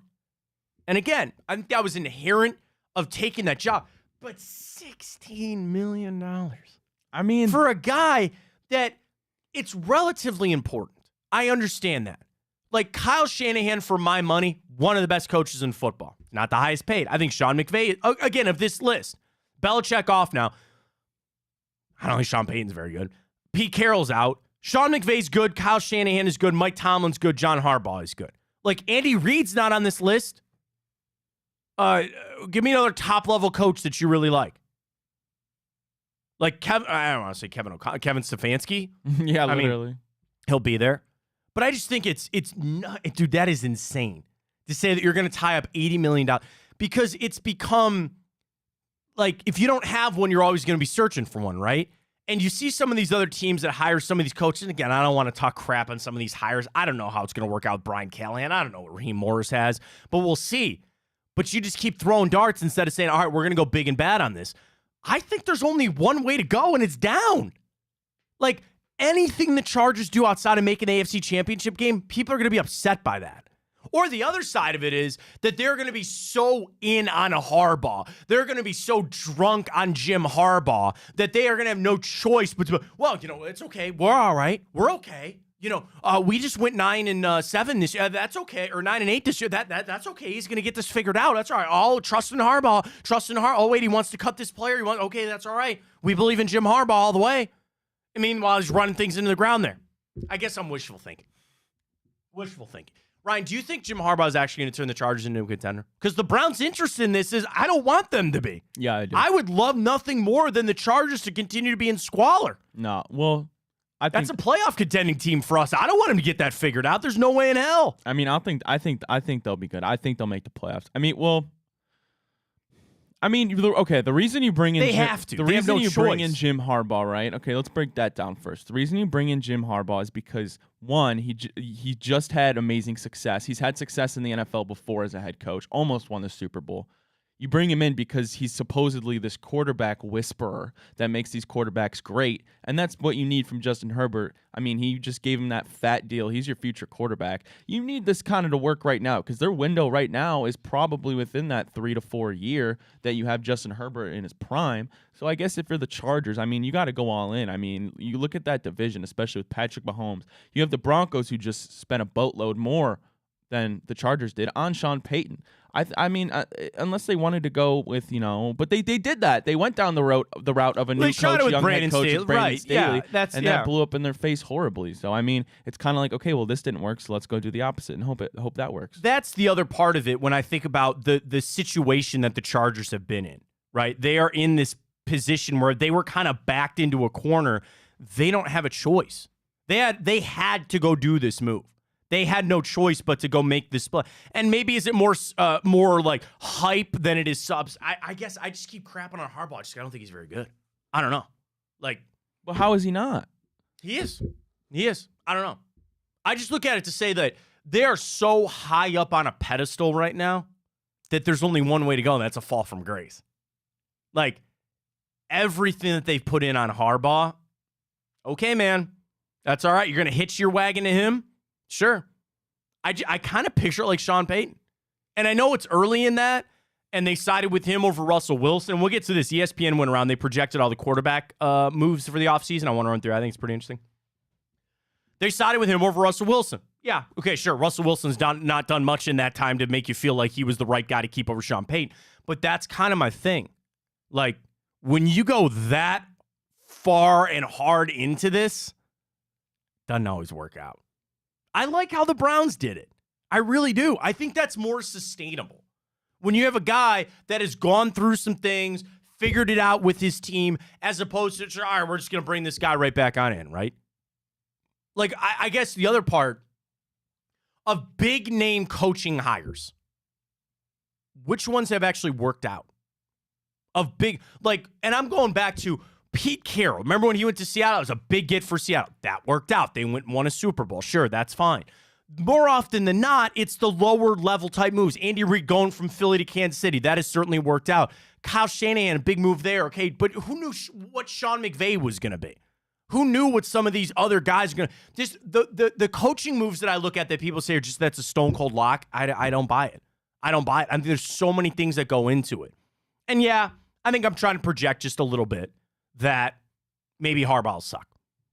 And again, I think that was inherent of taking that job. But $16 million. I mean, for a guy that it's relatively important. I understand that. Like Kyle Shanahan, for my money, one of the best coaches in football. Not the highest paid. I think Sean McVay, again, of this list. Belichick off now. I don't think Sean Payton's very good. Pete Carroll's out. Sean McVay's good. Kyle Shanahan is good. Mike Tomlin's good. John Harbaugh is good. Like Andy Reid's not on this list. Give me another top-level coach that you really like. Like I don't want to say Kevin Stefanski. Yeah, literally. I mean, he'll be there. But I just think it's not, dude, that is insane to say that you're going to tie up $80 million because it's become like if you don't have one, you're always going to be searching for one, right? And you see some of these other teams that hire some of these coaches. And again, I don't want to talk crap on some of these hires. I don't know how it's going to work out with Brian Callahan. I don't know what Raheem Morris has, but we'll see. But you just keep throwing darts instead of saying, all right, we're going to go big and bad on this. I think there's only one way to go, and it's down. Like, anything the Chargers do outside of making the AFC Championship game, people are going to be upset by that. Or the other side of it is that they're going to be so in on a Harbaugh. They're going to be so drunk on Jim Harbaugh that they are going to have no choice but to, well, you know, it's okay. We're all right. We're okay. You know, we just went 9-7 this year. That's okay. Or 9-8 this year. That's okay. He's going to get this figured out. That's all right. Oh, trust in Harbaugh. Oh, wait, he wants to cut this player. Okay, that's all right. We believe in Jim Harbaugh all the way. I mean, while he's running things into the ground there. I guess I'm wishful thinking. Ryan, do you think Jim Harbaugh is actually going to turn the Chargers into a contender? Because the Browns' interest in this is I don't want them to be. Yeah, I do. I would love nothing more than the Chargers to continue to be in squalor. No, well, that's a playoff contending team for us. I don't want him to get that figured out. There's no way in hell. I mean, I think they'll be good. I think they'll make the playoffs. The reason you bring in bring in Jim Harbaugh, right? Okay, let's break that down first. The reason you bring in Jim Harbaugh is because one, he just had amazing success. He's had success in the NFL before as a head coach. Almost won the Super Bowl. You bring him in because he's supposedly this quarterback whisperer that makes these quarterbacks great, and that's what you need from Justin Herbert. I mean, he just gave him that fat deal. He's your future quarterback. You need this kind of to work right now because their window right now is probably within that 3 to 4 year that you have Justin Herbert in his prime. So I guess if you're the Chargers, I mean, you got to go all in. I mean, you look at that division, especially with Patrick Mahomes. You have the Broncos who just spent a boatload more than the Chargers did on Sean Payton. I mean, unless they wanted to go with, but they did that. They went down the route of a new coach, young head coach, Brandon Staley, that blew up in their face horribly. So, I mean, it's kind of like, okay, well, this didn't work, so let's go do the opposite and hope that works. That's the other part of it when I think about the situation that the Chargers have been in, right? They are in this position where they were kind of backed into a corner. They don't have a choice. They had to go do this move. They had no choice but to go make this play. And maybe is it more like hype than it is subs? I guess I just keep crapping on Harbaugh. I don't think he's very good. I don't know. Well, how is he not? He is. I don't know. I just look at it to say that they are so high up on a pedestal right now that there's only one way to go, and that's a fall from grace. Like, everything that they've put in on Harbaugh, okay, man, that's all right. You're going to hitch your wagon to him? Sure. I kind of picture it like Sean Payton. And I know it's early in that, and they sided with him over Russell Wilson. We'll get to this. ESPN went around. They projected all the quarterback moves for the offseason. I want to run through. I think it's pretty interesting. They sided with him over Russell Wilson. Yeah, okay, sure. Russell Wilson's not done much in that time to make you feel like he was the right guy to keep over Sean Payton. But that's kind of my thing. Like, when you go that far and hard into this, doesn't always work out. I like how the Browns did it. I really do. I think that's more sustainable. When you have a guy that has gone through some things, figured it out with his team, as opposed to, all right, we're just going to bring this guy right back on in, right? Like, I guess the other part of big name coaching hires, which ones have actually worked out? Of big, like, and I'm going back to Pete Carroll. Remember when he went to Seattle? It was a big get for Seattle. That worked out. They went and won a Super Bowl. Sure, that's fine. More often than not, it's the lower level type moves. Andy Reid going from Philly to Kansas City. That has certainly worked out. Kyle Shanahan, a big move there. Okay, but who knew what Sean McVay was going to be? Who knew what some of these other guys are going to... Just the coaching moves that I look at that people say are just that's a stone cold lock, I don't buy it. I don't buy it. I mean, there's so many things that go into it. And yeah, I think I'm trying to project just a little bit that maybe Harbaugh will suck.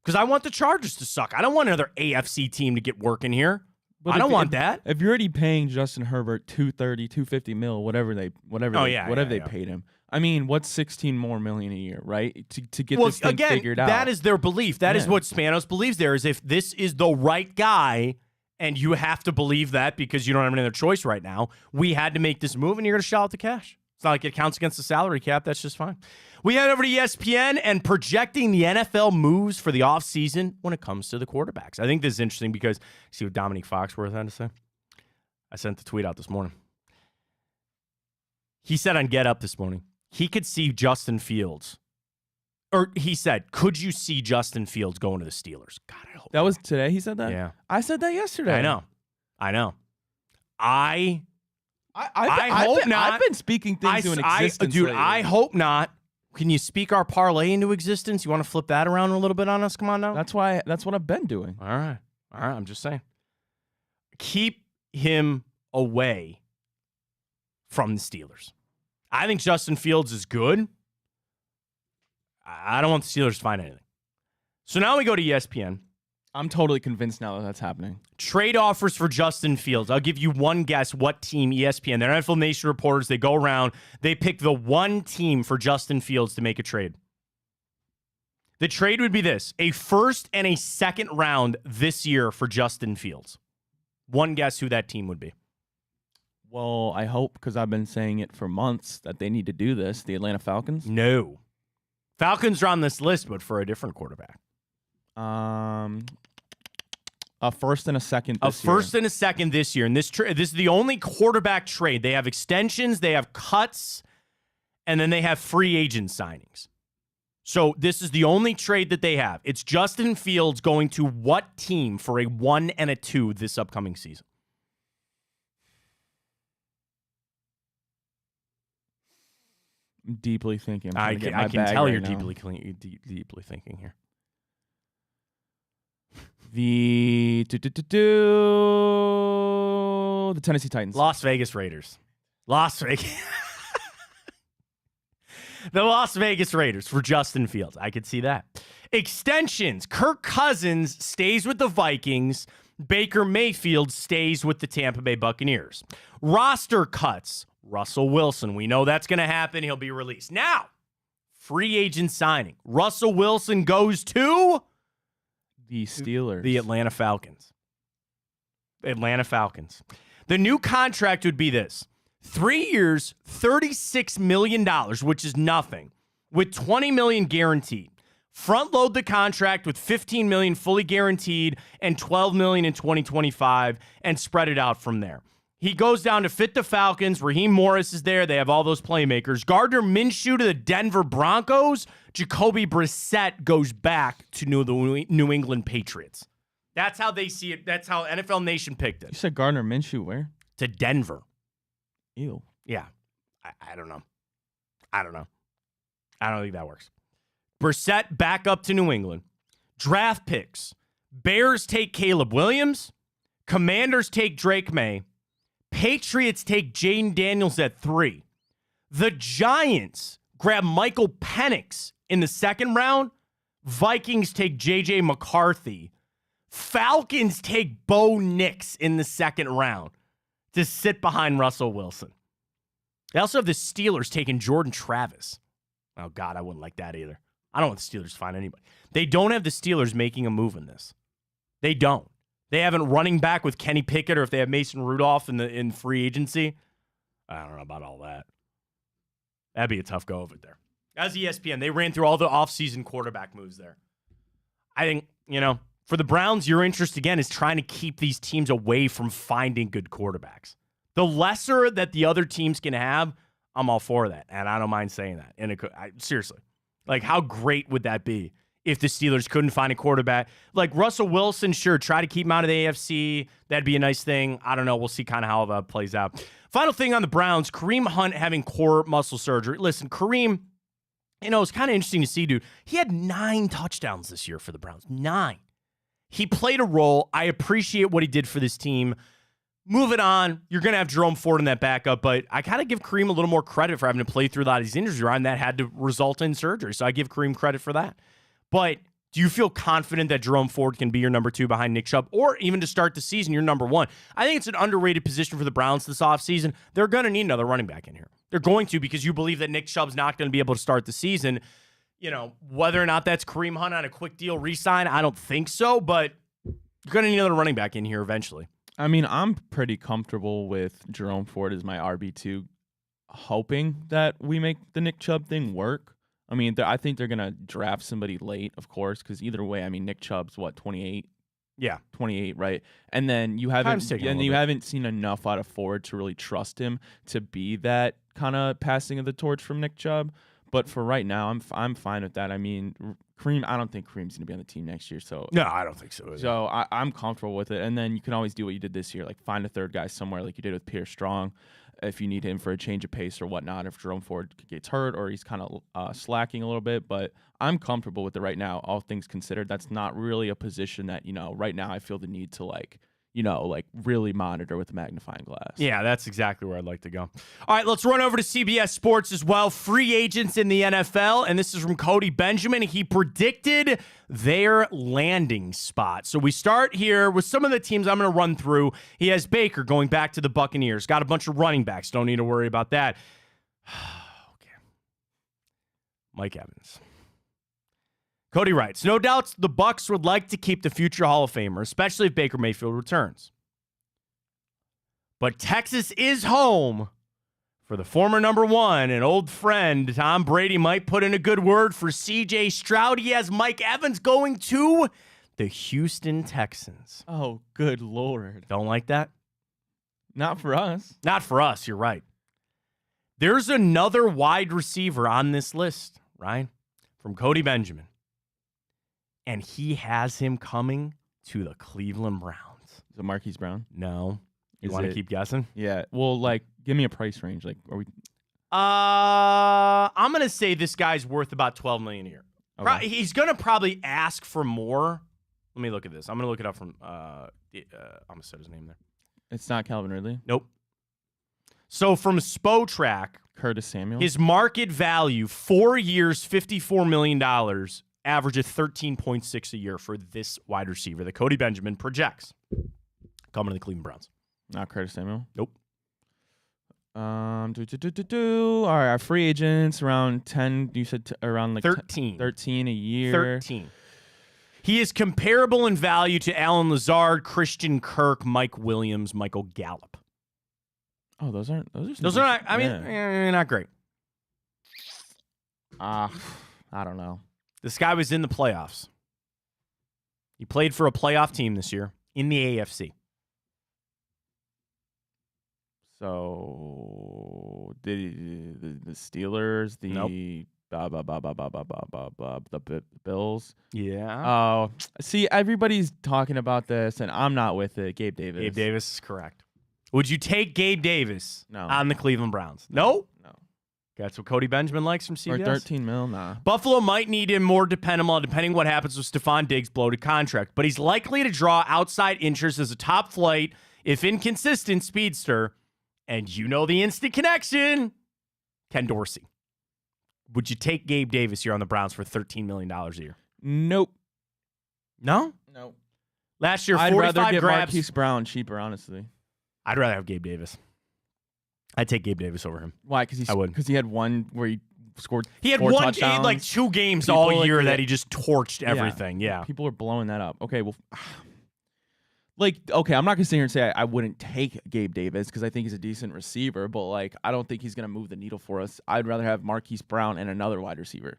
Because I want the Chargers to suck. I don't want another AFC team to get working here. But I don't want that. If you're already paying Justin Herbert $230, $250 million, whatever they paid him. I mean, what's $16 more million a year, right? To get this thing figured out. That is their belief. That is what Spanos believes there, is if this is the right guy, and you have to believe that because you don't have any other choice right now, we had to make this move, and you're going to shell out the cash. It's not like it counts against the salary cap. That's just fine. We head over to ESPN and projecting the NFL moves for the offseason when it comes to the quarterbacks. I think this is interesting because see what Dominique Foxworth had to say? I sent the tweet out this morning. He said on Get Up this morning, he could see Justin Fields. Or he said, could you see Justin Fields going to the Steelers? God, I hope that was today he said that? Yeah. I said that yesterday. I know. I hope not. I've been speaking things into existence lately. I hope not. Can you speak our parlay into existence? You want to flip that around a little bit on us? Come on now. That's what I've been doing. All right. I'm just saying. Keep him away from the Steelers. I think Justin Fields is good. I don't want the Steelers to find anything. So now we go to ESPN. I'm totally convinced now that that's happening. Trade offers for Justin Fields. I'll give you one guess what team ESPN, their NFL Nation reporters, they go around, they pick the one team for Justin Fields to make a trade. The trade would be this: a first and a second round this year for Justin Fields. One guess who that team would be. Well, I hope, because I've been saying it for months, that they need to do this. The Atlanta Falcons? No. Falcons are on this list, but for a different quarterback. A first and a second this year. A first and a second this year. And this is the only quarterback trade. They have extensions, they have cuts, and then they have free agent signings. So this is the only trade that they have. It's Justin Fields going to what team for a 1 and a 2 this upcoming season? I'm deeply thinking. I can tell you're deeply thinking here. The Tennessee Titans. Las Vegas Raiders. Las Vegas. The Las Vegas Raiders for Justin Fields. I could see that. Extensions. Kirk Cousins stays with the Vikings. Baker Mayfield stays with the Tampa Bay Buccaneers. Roster cuts. Russell Wilson. We know that's going to happen. He'll be released. Now, free agent signing. Russell Wilson goes to the Steelers. The Atlanta Falcons. Atlanta Falcons. The new contract would be this: 3 years, $36 million, which is nothing, with $20 million guaranteed. Front load the contract with $15 million fully guaranteed and $12 million in 2025, and spread it out from there. He goes down to fit the Falcons. Raheem Morris is there. They have all those playmakers. Gardner Minshew to the Denver Broncos. Jacoby Brissett goes back to the New England Patriots. That's how they see it. That's how NFL Nation picked it. You said Gardner Minshew where? To Denver. Ew. Yeah. I don't know. I don't think that works. Brissett back up to New England. Draft picks. Bears take Caleb Williams. Commanders take Drake May. Patriots take Jaden Daniels at 3. The Giants grab Michael Penix in the second round. Vikings take J.J. McCarthy. Falcons take Bo Nix in the second round to sit behind Russell Wilson. They also have the Steelers taking Jordan Travis. Oh, God, I wouldn't like that either. I don't want the Steelers to find anybody. They don't have the Steelers making a move in this. They don't. They haven't running back with Kenny Pickett, or if they have Mason Rudolph in free agency. I don't know about all that. That'd be a tough go over there. As ESPN, they ran through all the offseason quarterback moves there. I think, for the Browns, your interest, again, is trying to keep these teams away from finding good quarterbacks. The lesser that the other teams can have, I'm all for that, and I don't mind saying that. And seriously, like, how great would that be if the Steelers couldn't find a quarterback? Like, Russell Wilson, sure, try to keep him out of the AFC. That'd be a nice thing. I don't know. We'll see kind of how that plays out. Final thing on the Browns, Kareem Hunt having core muscle surgery. Listen, Kareem, it's kind of interesting to see, dude. He had 9 touchdowns this year for the Browns. 9. He played a role. I appreciate what he did for this team. Moving on, you're going to have Jerome Ford in that backup, but I kind of give Kareem a little more credit for having to play through a lot of these injuries around that had to result in surgery. So I give Kareem credit for that. But do you feel confident that Jerome Ford can be your number 2 behind Nick Chubb, or even to start the season, your number 1? I think it's an underrated position for the Browns this offseason. They're going to need another running back in here. They're going to, because you believe that Nick Chubb's not going to be able to start the season. Whether or not that's Kareem Hunt on a quick deal re-sign, I don't think so, but you're going to need another running back in here eventually. I mean, I'm pretty comfortable with Jerome Ford as my RB2, hoping that we make the Nick Chubb thing work. I mean, I think they're going to draft somebody late, of course, because either way, I mean, Nick Chubb's, 28? Yeah. 28, right? And then you haven't seen enough out of Ford to really trust him to be that kind of passing of the torch from Nick Chubb. But for right now, I'm fine with that. I mean, Kareem, I don't think Kareem's going to be on the team next year. So no, I don't think so either. So I'm comfortable with it. And then you can always do what you did this year, like find a third guy somewhere like you did with Pierce Strong if you need him for a change of pace or whatnot, if Jerome Ford gets hurt or he's kind of slacking a little bit. But I'm comfortable with it right now, all things considered. That's not really a position that, right now I feel the need to really monitor with a magnifying glass. Yeah, that's exactly where I'd like to go. All right, let's run over to CBS Sports as well. Free agents in the NFL, and this is from Cody Benjamin. He predicted their landing spot. So we start here with some of the teams I'm going to run through. He has Baker going back to the Buccaneers. Got a bunch of running backs. Don't need to worry about that. Okay. Mike Evans. Cody writes, no doubts the Bucs would like to keep the future Hall of Famer, especially if Baker Mayfield returns. But Texas is home for the former number 1 and old friend. Tom Brady might put in a good word for C.J. Stroud. He has Mike Evans going to the Houston Texans. Oh, good Lord. Don't like that? Not for us. Not for us, you're right. There's another wide receiver on this list, right? From Cody Benjamin. And he has him coming to the Cleveland Browns. Is it Marquise Brown? No. You want to keep guessing? Yeah. Well, give me a price range. Are we? I'm gonna say this guy's worth about $12 million a year. Okay. He's gonna probably ask for more. Let me look at this. I'm gonna look it up from. I'm gonna set his name there. It's not Calvin Ridley. Nope. So from Spotrac, Curtis Samuel. His market value, 4 years, $54 million. Average of 13.6 a year for this wide receiver that Cody Benjamin projects coming to the Cleveland Browns. Not Curtis Samuel. Nope. All right, our free agents around 10. You said around 13. 13 a year. 13. He is comparable in value to Alan Lazard, Christian Kirk, Mike Williams, Michael Gallup. Oh, those are not. I mean, not great. I don't know. This guy was in the playoffs. He played for a playoff team this year in the AFC. So the Steelers, the the Bills. Yeah. Oh, see, everybody's talking about this, and I'm not with it. Gabe Davis. Gabe Davis is correct. Would you take Gabe Davis No. on the Cleveland Browns? No? No. That's what Cody Benjamin likes from CBS? Or 13 mil? Nah. Buffalo might need him more dependable depending what happens with Stephon Diggs' bloated contract, but he's likely to draw outside interest as a top flight, if inconsistent, speedster. And you know the instant connection, Ken Dorsey. Would you take Gabe Davis here on the Browns for $13 million a year? Nope. No? No. Last year, I'd 45 rather get grabs. Marquise Brown cheaper, honestly. I'd rather have Gabe Davis. I'd take Gabe Davis over him. Why? Because he had one where he scored. He had 4 one touchdowns. game, like 2 games People all year that he just torched everything. Yeah. People are blowing that up. Okay, well, Like, okay, I'm not going to sit here and say I wouldn't take Gabe Davis because I think he's a decent receiver, but, like, I don't think he's going to move the needle for us. I'd rather have Marquise Brown and another wide receiver.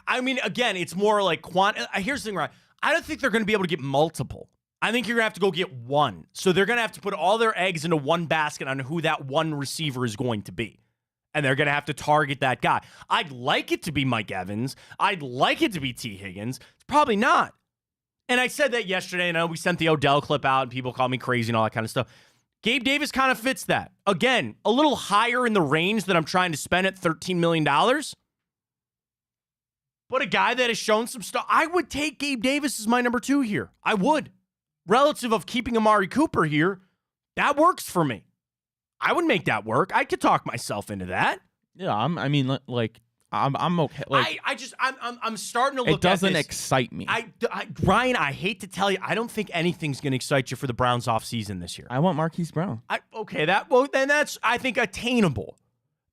I mean, again, it's more like here's the thing, right? I don't think they're going to be able to get multiple. I think you're going to have to go get one. So they're going to have to put all their eggs into one basket on who that one receiver is going to be. And they're going to have to target that guy. I'd like it to be Mike Evans. I'd like it to be T. Higgins. It's probably not. And I said that yesterday, and we sent the Odell clip out, and people call me crazy and all that kind of stuff. Gabe Davis kind of fits that. Again, a little higher in the range that I'm trying to spend at $13 million. But a guy that has shown some stuff. I would take Gabe Davis as my number 2 here. I would. Relative of keeping Amari Cooper here, that works for me. I would make that work. I could talk myself into that. Yeah, I'm okay. Like, I'm starting to look at this. It doesn't excite me. Ryan, I hate to tell you, I don't think anything's going to excite you for the Browns offseason this year. I want Marquise Brown. Then that's, I think, attainable.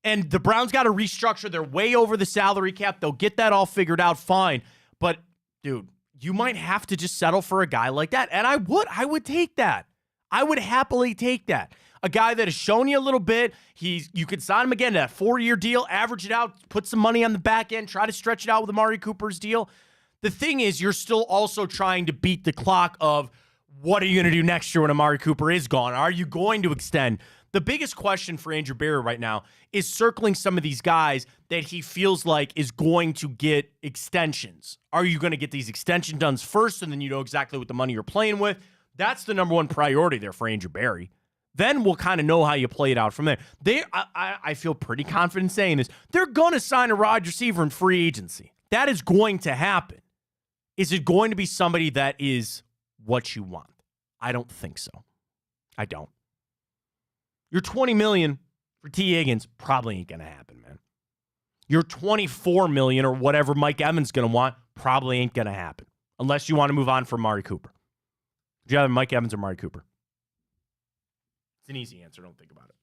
And the Browns got to restructure. They're way over the salary cap. They'll get that all figured out fine. But, dude, you might have to just settle for a guy like that. And I would take that. I would happily take that. A guy that has shown you a little bit. You could sign him again, that 4-year deal, average it out, put some money on the back end, try to stretch it out with Amari Cooper's deal. The thing is, you're still also trying to beat the clock of what are you going to do next year when Amari Cooper is gone? Are you going to extend? The biggest question for Andrew Berry right now is circling some of these guys that he feels like is going to get extensions. Are you going to get these extension done first, and then you know exactly what the money you're playing with? That's the number one priority there for Andrew Berry. Then we'll kind of know how you play it out from there. I feel pretty confident saying this. They're going to sign a wide receiver in free agency. That is going to happen. Is it going to be somebody that is what you want? I don't think so. I don't. Your $20 million for T. Higgins probably ain't going to happen, man. Your $24 million or whatever Mike Evans going to want probably ain't going to happen unless you want to move on from Amari Cooper. Would you rather Mike Evans or Amari Cooper? It's an easy answer. Don't think about it.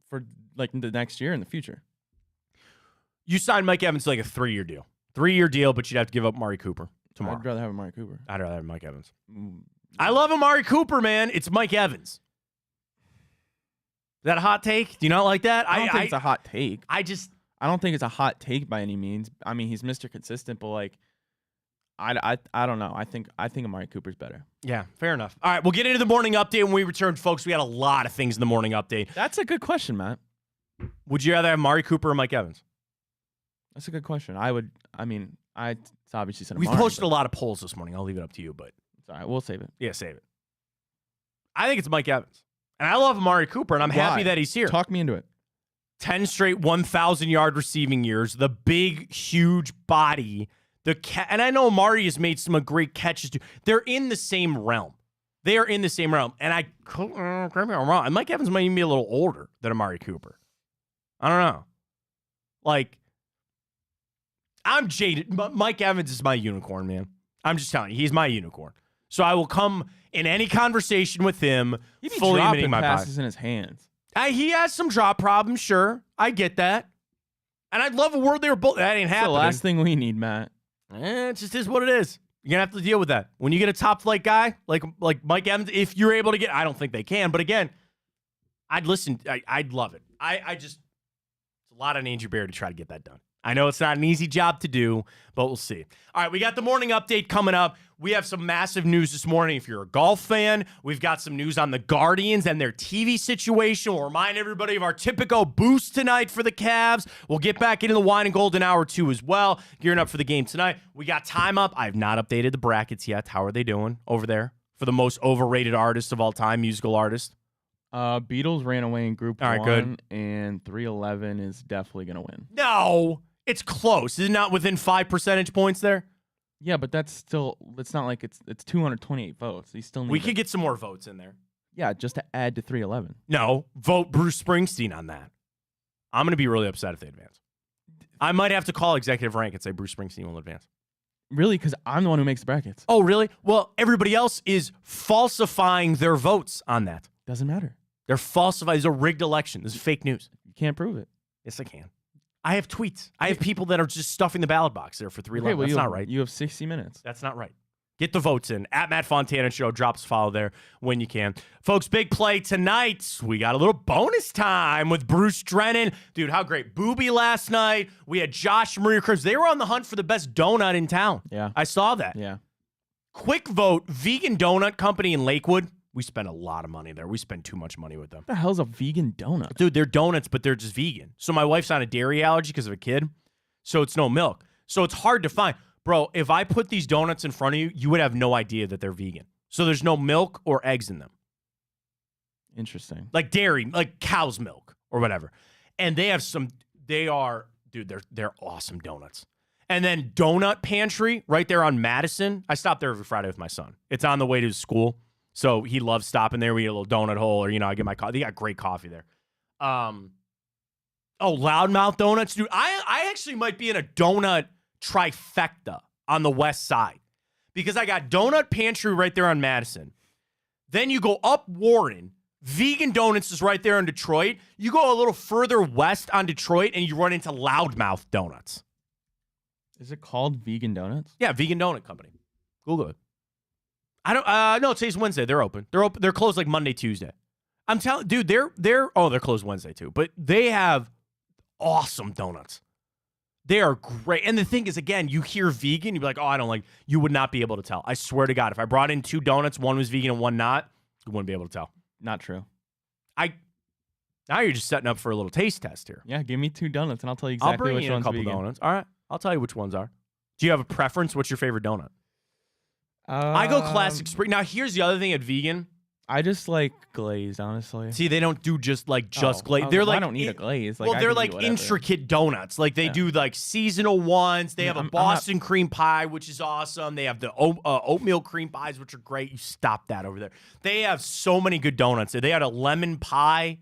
For the next year in the future. You signed Mike Evans to like a 3-year deal. 3-year deal, but you'd have to give up Amari Cooper tomorrow. I'd rather have Amari Cooper. I'd rather have Mike Evans. I love Amari Cooper, man. It's Mike Evans. Is that a hot take? Do you not like that? I don't think it's a hot take. I don't think it's a hot take by any means. I mean, he's Mr. Consistent, but like, I don't know. I think Amari Cooper's better. Yeah, fair enough. All right, we'll get into the morning update when we return, folks. We had a lot of things in the morning update. That's a good question, Matt. Would you rather have Amari Cooper or Mike Evans? That's a good question. It's obviously said We've Amari, posted a lot of polls this morning. I'll leave it up to you, but it's all right. We'll save it. Yeah, save it. I think it's Mike Evans. And I love Amari Cooper, and I'm happy that he's here. Talk me into it. 10 straight 1,000-yard receiving years, the big, huge body. And I know Amari has made some great catches, too. They're in the same realm. They are in the same realm. And correct me if I'm wrong, Mike Evans might even be a little older than Amari Cooper. I don't know. Like, I'm jaded. Mike Evans is my unicorn, man. I'm just telling you, he's my unicorn. So I will come in any conversation with him fully admitting my passes in his hands. He has some drop problems, sure. I get that. And I'd love a word they were both. That ain't happening. The last thing we need, Matt. It just is what it is. You're going to have to deal with that. When you get a top flight guy like Mike Evans, if you're able to get, I don't think they can. But again, I'd listen. I'd love it. It's a lot on Andrew Berry to try to get that done. I know it's not an easy job to do, but we'll see. All right, we got the morning update coming up. We have some massive news this morning. If you're a golf fan, we've got some news on the Guardians and their TV situation. We'll remind everybody of our typical boost tonight for the Cavs. We'll get back into the wine and gold in hour 2 as well. Gearing up for the game tonight. We got time up. I have not updated the brackets yet. How are they doing over there for the most overrated artist of all time, musical artist? Beatles ran away in Group 1, good. And 311 is definitely going to win. No, it's close. Is it not within 5 percentage points there? Yeah, but that's still, it's not like it's 228 votes. You still need We could get some more votes in there. Yeah, just to add to 311. No, vote Bruce Springsteen on that. I'm going to be really upset if they advance. I might have to call executive rank and say Bruce Springsteen will advance. Really? Because I'm the one who makes the brackets. Oh, really? Well, everybody else is falsifying their votes on that. Doesn't matter. They're falsifying. It's a rigged election. This is fake news. You can't prove it. Yes, I can. I have tweets. I have people that are just stuffing the ballot box there for 3 Okay, That's not right. You have 60 minutes. That's not right. Get the votes in. At Matt Fontana Show. Drop us a follow there when you can. Folks, big play tonight. We got a little bonus time with Bruce Drennan. Dude, how great. Booby last night. We had Josh Maria Cruz. They were on the hunt for the best donut in town. Yeah. I saw that. Yeah. Quick vote. Vegan Donut Company in Lakewood. We spend a lot of money there. We spend too much money with them. What the hell's a vegan donut? Dude, they're donuts, but they're just vegan. So my wife's on a dairy allergy because of a kid. So it's no milk. So it's hard to find. Bro, if I put these donuts in front of you, you would have no idea that they're vegan. So there's no milk or eggs in them. Interesting. Like dairy, like cow's milk or whatever. And they have they're awesome donuts. And then Donut Pantry right there on Madison. I stop there every Friday with my son. It's on the way to his school. So he loves stopping there. We get a little donut hole or, I get my coffee. They got great coffee there. Loudmouth Donuts. Dude, I actually might be in a donut trifecta on the west side because I got Donut Pantry right there on Madison. Then you go up Warren. Vegan Donuts is right there in Detroit. You go a little further west on Detroit and you run into Loudmouth Donuts. Is it called Vegan Donuts? Yeah, Vegan Donut Company. Google it. I don't no, today's Wednesday. They're open. They're closed like Monday, Tuesday. I'm telling dude, they're closed Wednesday too. But they have awesome donuts. They are great. And the thing is, again, you hear vegan, you'd be like, oh, I don't like, you would not be able to tell. I swear to God, if I brought in 2 donuts, one was vegan and one not, you wouldn't be able to tell. Not true. Now you're just setting up for a little taste test here. Yeah, give me 2 donuts and I'll tell you exactly I'll bring which you in one's a couple vegan. donuts. All right. I'll tell you which ones are. Do you have a preference? What's your favorite donut? I go classic spring. Now, here's the other thing at vegan. I just like glazed, honestly. See, they don't do just glazed. I They're like, I don't need a glaze. Well, I they're can like do whatever. intricate donuts. Like they do like seasonal ones. They have a Boston cream pie, which is awesome. They have the oatmeal cream pies, which are great. You stop that over there. They have so many good donuts. They had a lemon pie,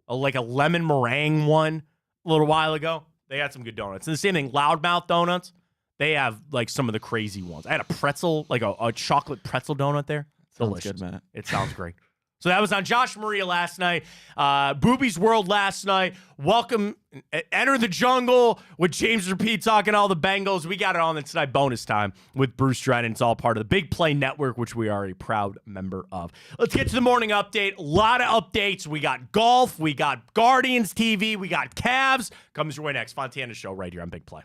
like a lemon meringue one a little while ago. They had some good donuts. And the same thing, Loudmouth Donuts. They have like some of the crazy ones. I had a pretzel, like a chocolate pretzel donut there. Sounds Delicious. good, Matt. It sounds great. So that was on Josh Maria last night. Booby's World last night. Welcome, Enter the Jungle with James Rapide talking all the Bengals. We got it on tonight bonus time with Bruce Drennan. It's all part of the Big Play Network, which we are a proud member of. Let's get to the morning update. A lot of updates. We got golf. We got Guardians TV. We got Cavs. Comes your way next. Fontana Show right here on Big Play.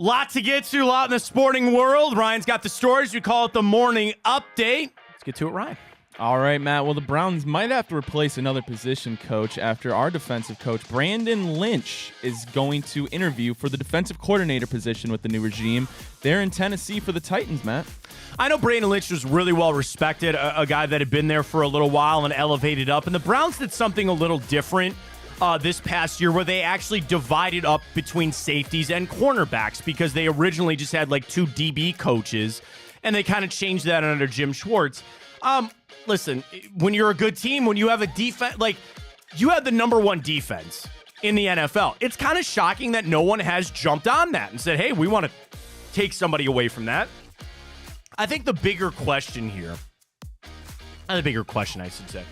Lot to get to, a lot in the sporting world. Ryan's got the stories. We call it the morning update. Let's get to it, Ryan. All right, Matt. Well, the Browns might have to replace another position coach after our defensive coach, Brandon Lynch, is going to interview for the defensive coordinator position with the new regime. They're in Tennessee for the Titans, Matt. I know Brandon Lynch was really well respected, a guy that had been there for a little while and elevated up. And the Browns did something a little different this past year where they actually divided up between safeties and cornerbacks because they originally just had like 2 DB coaches, and they kind of changed that under Jim Schwartz. Listen, when you're a good team, when you have a defense, like you have the number 1 defense in the NFL, it's kind of shocking that no one has jumped on that and said, hey, we want to take somebody away from that. I think the bigger question here, not the bigger question, I should say,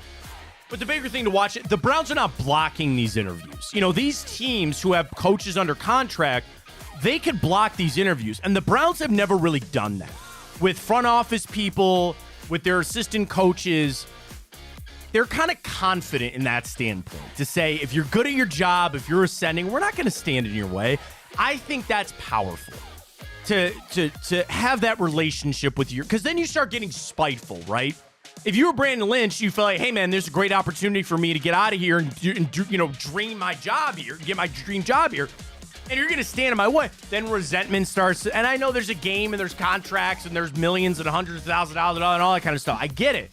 but the bigger thing to watch, the Browns are not blocking these interviews. You know, these teams who have coaches under contract, they could block these interviews. And the Browns have never really done that. With front office people, with their assistant coaches, they're kind of confident in that standpoint to say, if you're good at your job, if you're ascending, we're not going to stand in your way. I think that's powerful to have that relationship with you, because then you start getting spiteful, right? If you were Brandon Lynch, you feel like, hey, man, there's a great opportunity for me to get out of here and dream my job here, get my dream job here, and you're going to stand in my way. Then resentment starts. And I know there's a game and there's contracts and there's millions and hundreds of thousands of dollars and all that kind of stuff. I get it.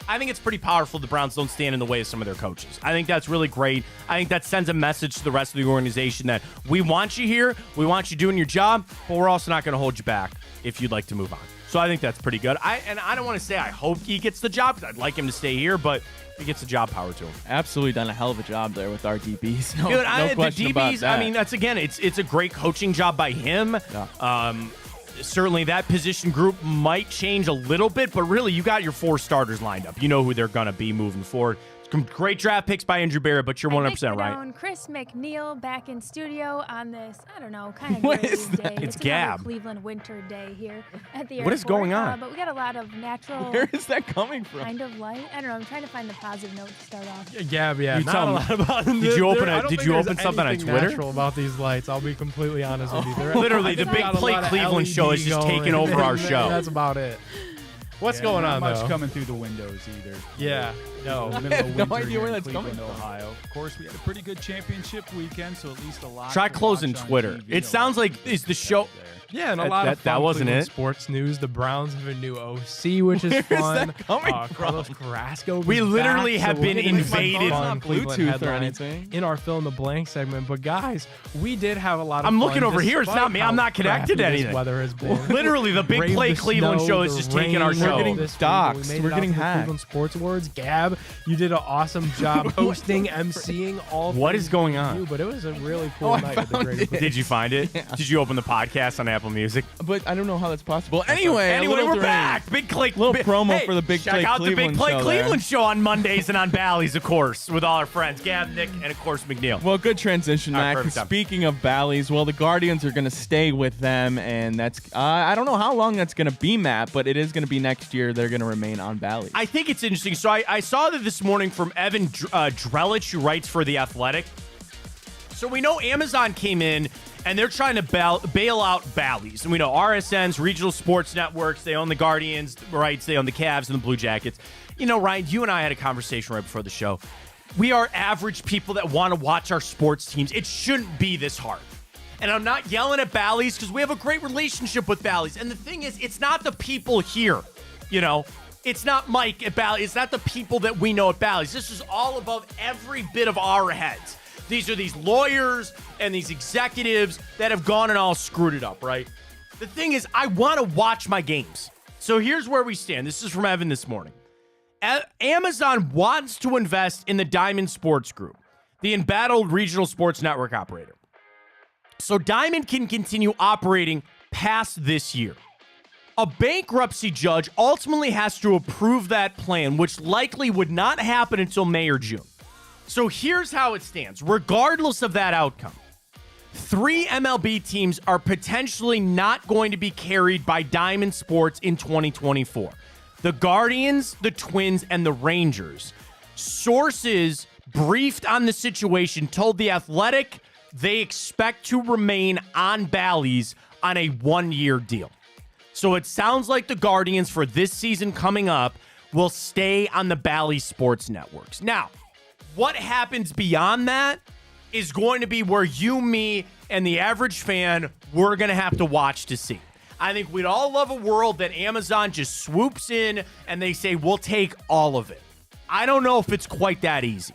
I think it's pretty powerful the Browns don't stand in the way of some of their coaches. I think that's really great. I think that sends a message to the rest of the organization that we want you here, we want you doing your job, but we're also not going to hold you back if you'd like to move on. So I think that's pretty good. I don't want to say I hope he gets the job because I'd like him to stay here, but he gets the job, power to him. Absolutely done a hell of a job there with our DBs. No, Dude, no question the DBs, about that. I mean, that's again, it's a great coaching job by him. Yeah. Certainly that position group might change a little bit, but really you got your 4 starters lined up. You know who they're going to be moving forward. Great draft picks by Andrew Barrett, but you're 100% right. Chris McNeil back in studio on this, I don't know, kind of What gray is that? day. It's another Gab. Cleveland winter day here at the airport. What is going on? But we got a lot of natural Where is that coming from? kind of light. I don't know. I'm trying to find the positive note to start off. Gab, yeah, You not tell a me. lot about them. Did you open I it? don't Did think you there's open something on anything Twitter? natural about these lights. I'll be completely honest with you. Literally, the big play Cleveland show is just taking over our show. That's about it. What's going on, Not much though? coming through the windows either. Yeah, no. Middle I of have no winter idea here where in that's Cleveland, coming from. Ohio. Of course, we had a pretty good championship weekend, so at least a lot. Try to closing watch on Twitter. TV, It sounds like is the show. there. Yeah, and a That- lot that- of fun that wasn't Cleveland it. sports news. The Browns have a new OC, which is fun. that coming Carlos from? Carrasco. We was literally back, have so we'll been get into some invaded. fun Not Cleveland Bluetooth or headlines anything. in our fill in the blank segment. But guys, we did have a lot of I'm fun looking over here. It's despite not me. I'm how not connected to crappy anything. This weather has been. Literally, the big Brave play the Cleveland snow, show is the just taking our rain show. We're getting this week. doxxed. We made We're it out getting to the hacked. Cleveland Sports Awards. Gab, you did an awesome job hosting, emceeing all. What things is going you on? do, but it was a really cool I night with the found great. it. Did you find it? Yeah. Did you open the podcast on Apple Music? But I don't know how that's possible. Anyway, we're back. Big Clay. Little promo Hey, for the Big check Play out the Big Cleveland Play show Cleveland there. show on Mondays and on Bally's, of course, with all our friends, Gab, Nick, and of course McNeil. Well, good transition, All right, Mac. perfect time. Speaking of Bally's, well, the Guardians are going to stay with them, and that's I don't know how long that's going to be, Matt, but it is going to be next year. They're going to remain on Bally's. I think it's interesting. So I saw that this morning from Evan Drelich, who writes for The Athletic. So we know Amazon came in, and they're trying to bail out Bally's. And we know RSNs, regional sports networks, they own the Guardians, rights, they own the Cavs and the Blue Jackets. You know, Ryan, you and I had a conversation right before the show. We are average people that want to watch our sports teams. It shouldn't be this hard. And I'm not yelling at Bally's because we have a great relationship with Bally's. And the thing is, it's not the people here, you know. It's not Mike at Bally's. It's not the people that we know at Bally's. This is all above every bit of our heads. These are these lawyers and these executives that have gone and all screwed it up, right? The thing is, I want to watch my games. So here's where we stand. This is from Evan this morning. Amazon wants to invest in the Diamond Sports Group, the embattled regional sports network operator. So Diamond can continue operating past this year. A bankruptcy judge ultimately has to approve that plan, which likely would not happen until May or June. So here's how it stands. Regardless of that outcome, 3 MLB teams are potentially not going to be carried by Diamond Sports in 2024. The Guardians, the Twins, and the Rangers. Sources briefed on the situation told The Athletic they expect to remain on Bally's on a 1-year deal. So it sounds like the Guardians for this season coming up will stay on the Bally Sports Networks. Now, what happens beyond that is going to be where you, me, and the average fan, we're going to have to watch to see. I think we'd all love a world that Amazon just swoops in and they say, we'll take all of it. I don't know if it's quite that easy.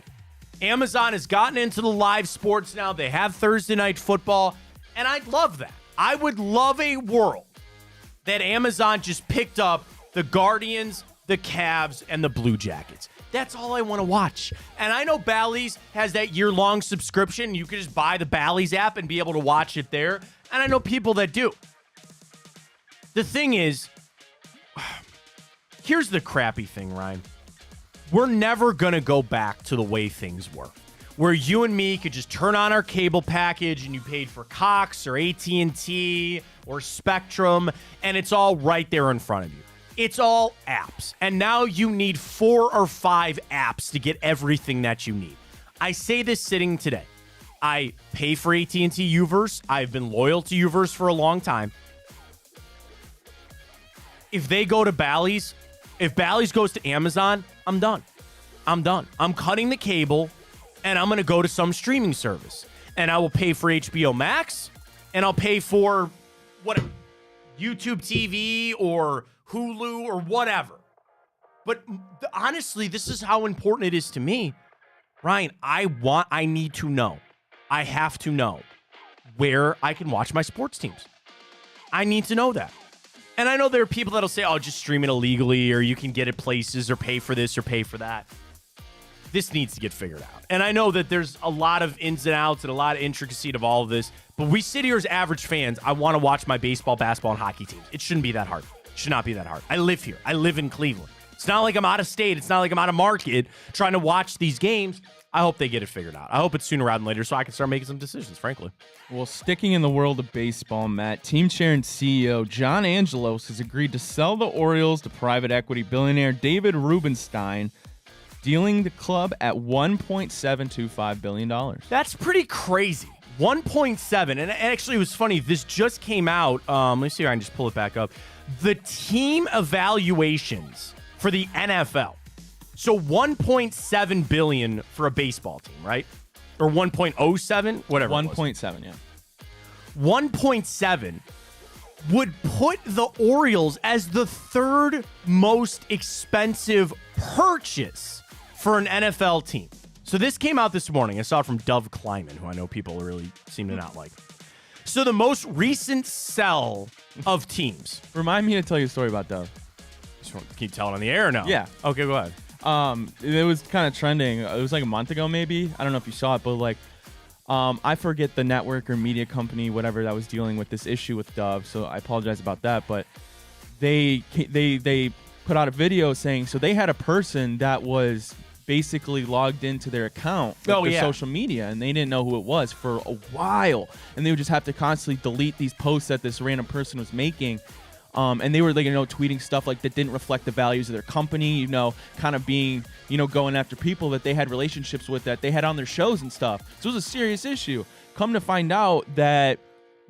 Amazon has gotten into the live sports now. They have Thursday Night Football, and I'd love that. I would love a world that Amazon just picked up the Guardians, the Cavs, and the Blue Jackets. That's all I want to watch. And I know Bally's has that year-long subscription. You can just buy the Bally's app and be able to watch it there. And I know people that do. The thing is, here's the crappy thing, Ryan. We're never going to go back to the way things were, where you and me could just turn on our cable package and you paid for Cox or AT&T or Spectrum, and it's all right there in front of you. It's all apps. And now you need 4 or 5 apps to get everything that you need. I say this sitting today. I pay for AT&T Uverse. I've been loyal to Uverse for a long time. If they go to Bally's, if Bally's goes to Amazon, I'm done. I'm cutting the cable, and I'm going to go to some streaming service. And I will pay for HBO Max, and I'll pay for YouTube TV or Hulu or whatever. But honestly, this is how important it is to me. Ryan, I need to know. I have to know where I can watch my sports teams. I need to know that. And I know there are people that'll say, oh, just stream it illegally, or you can get it places, or pay for this, or pay for that. This needs to get figured out. And I know that there's a lot of ins and outs and a lot of intricacy of all of this, but we sit here as average fans. I want to watch my baseball, basketball, and hockey teams. It shouldn't be that hard. It should not be that hard. I live here. I live in Cleveland. It's not like I'm out of state. It's not like I'm out of market trying to watch these games. I hope they get it figured out. I hope it's sooner rather than later so I can start making some decisions, frankly. Well, sticking in the world of baseball, Matt, team chair and CEO John Angelos has agreed to sell the Orioles to private equity billionaire David Rubenstein, dealing the club at $1.725 billion. That's pretty crazy. 1.7. And actually, it was funny. This just came out. Let me see if I can just pull it back up. The team evaluations for the NFL. So $1.7 billion for a baseball team, right? Or 1.07, whatever. 1.7, yeah. 1.7 would put the Orioles as the 3rd most expensive purchase for an NFL team. So this came out this morning. I saw it from Dove Kleiman, who I know people really seem to not like. So the most recent sell of teams. Remind me to tell you a story about Dove. Just want to keep telling on the air now. Yeah. Okay, go ahead. It was kind of trending. It was like a month ago, maybe. I don't know if you saw it, but like, I forget the network or media company, whatever, that was dealing with this issue with Dove. So I apologize about that. But they put out a video saying, so they had a person that was basically logged into their account with their social media, and they didn't know who it was for a while, and they would just have to constantly delete these posts that this random person was making. And they were like, tweeting stuff like that didn't reflect the values of their company, kind of being, going after people that they had relationships with that they had on their shows and stuff. So it was a serious issue. Come to find out that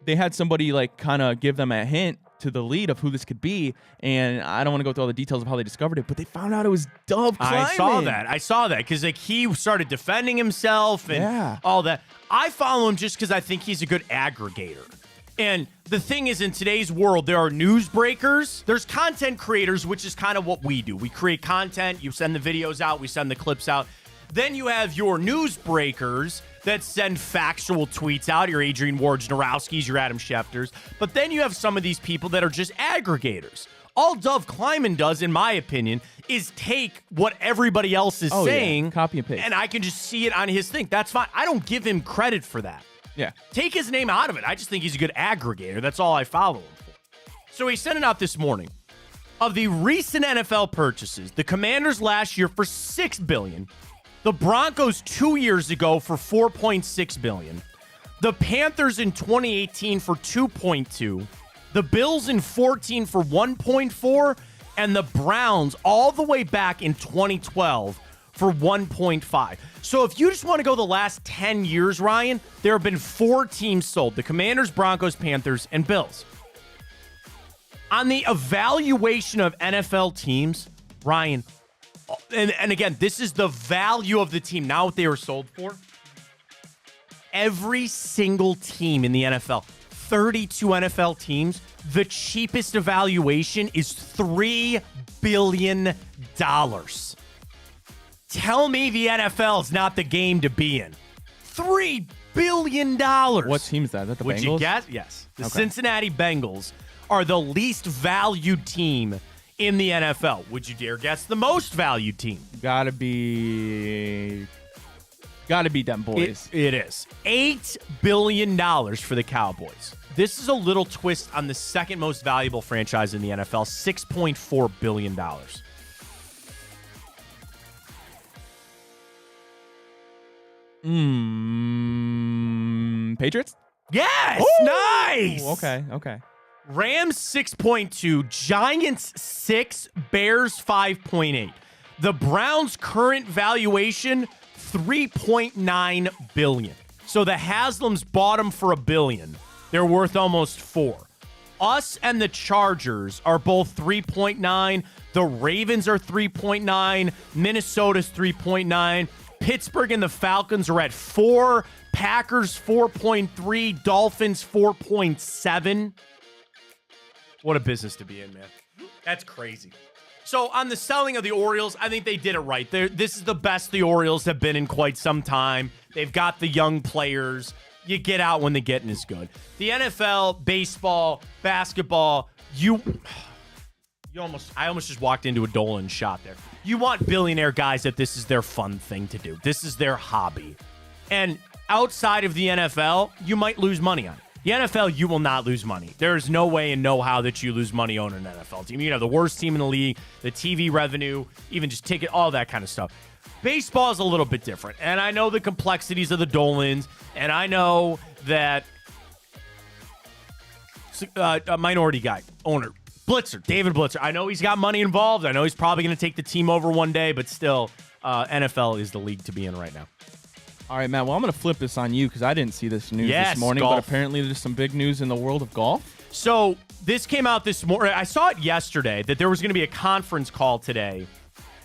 they had somebody like kind of give them a hint to the lead of who this could be. And I don't want to go through all the details of how they discovered it, but they found out it was Dove Kleiman. I saw that because like he started defending himself and all that. I follow him just because I think he's a good aggregator. And the thing is, in today's world, there are news breakers. There's content creators, which is kind of what we do. We create content. You send the videos out. We send the clips out. Then you have your news breakers that send factual tweets out. Your Adrian Wojnarowski's, your Adam Schefters. But then you have some of these people that are just aggregators. All Dove Kleiman does, in my opinion, is take what everybody else is saying. Copy and paste. And I can just see it on his thing. That's fine. I don't give him credit for that. Yeah. Take his name out of it. I just think he's a good aggregator. That's all I follow him for. So he sent it out this morning. Of the recent NFL purchases, the Commanders last year for $6 billion, the Broncos 2 years ago for $4.6 billion, the Panthers in 2018 for $2.2, the Bills in 14 for $1.4, and the Browns all the way back in 2012 for 1.5. So if you just want to go the last 10 years, Ryan, there have been 4 teams sold: the Commanders, Broncos, Panthers, and Bills. On the evaluation of NFL teams, Ryan, and again, this is the value of the team, not what they were sold for. Every single team in the NFL, 32 NFL teams, the cheapest evaluation is $3 billion. Tell me the NFL is not the game to be in. $3 billion. What team is that? Is that the Would Bengals? you guess? Yes. The Okay. Cincinnati Bengals are the least valued team in the NFL. Would you dare guess the most valued team? Gotta be them boys. It is. $8 billion for the Cowboys. This is a little twist on the second most valuable franchise in the NFL, $6.4 billion. Patriots? Yes! Ooh! Nice! Okay. Rams 6.2, Giants 6, Bears 5.8. The Browns' current valuation, $3.9 billion. So the Haslams bought them for $1 billion. They're worth almost $4 billion. Us and the Chargers are both 3.9. The Ravens are 3.9. Minnesota's 3.9. Pittsburgh and the Falcons are at 4. Packers 4.3. Dolphins 4.7. What a business to be in, man. That's crazy. So on the selling of the Orioles, I think they did it right. This is the best the Orioles have been in quite some time. They've got the young players. You get out when the getting is good. The NFL, baseball, basketball, I almost just walked into a Dolan shot there. You want billionaire guys that this is their fun thing to do. This is their hobby. And outside of the NFL, you might lose money on it. The NFL, you will not lose money. There is no way and no how that you lose money owning an NFL team. You have the worst team in the league, the TV revenue, even just ticket, all that kind of stuff. Baseball is a little bit different. And I know the complexities of the Dolans, and I know that a minority guy, owner, Blitzer, David Blitzer. I know he's got money involved. I know he's probably going to take the team over one day, but still, NFL is the league to be in right now. All right, Matt. Well, I'm going to flip this on you because I didn't see this news Yes, this morning, golf. but apparently there's some big news in the world of golf. So this came out this morning. I saw it yesterday that there was going to be a conference call today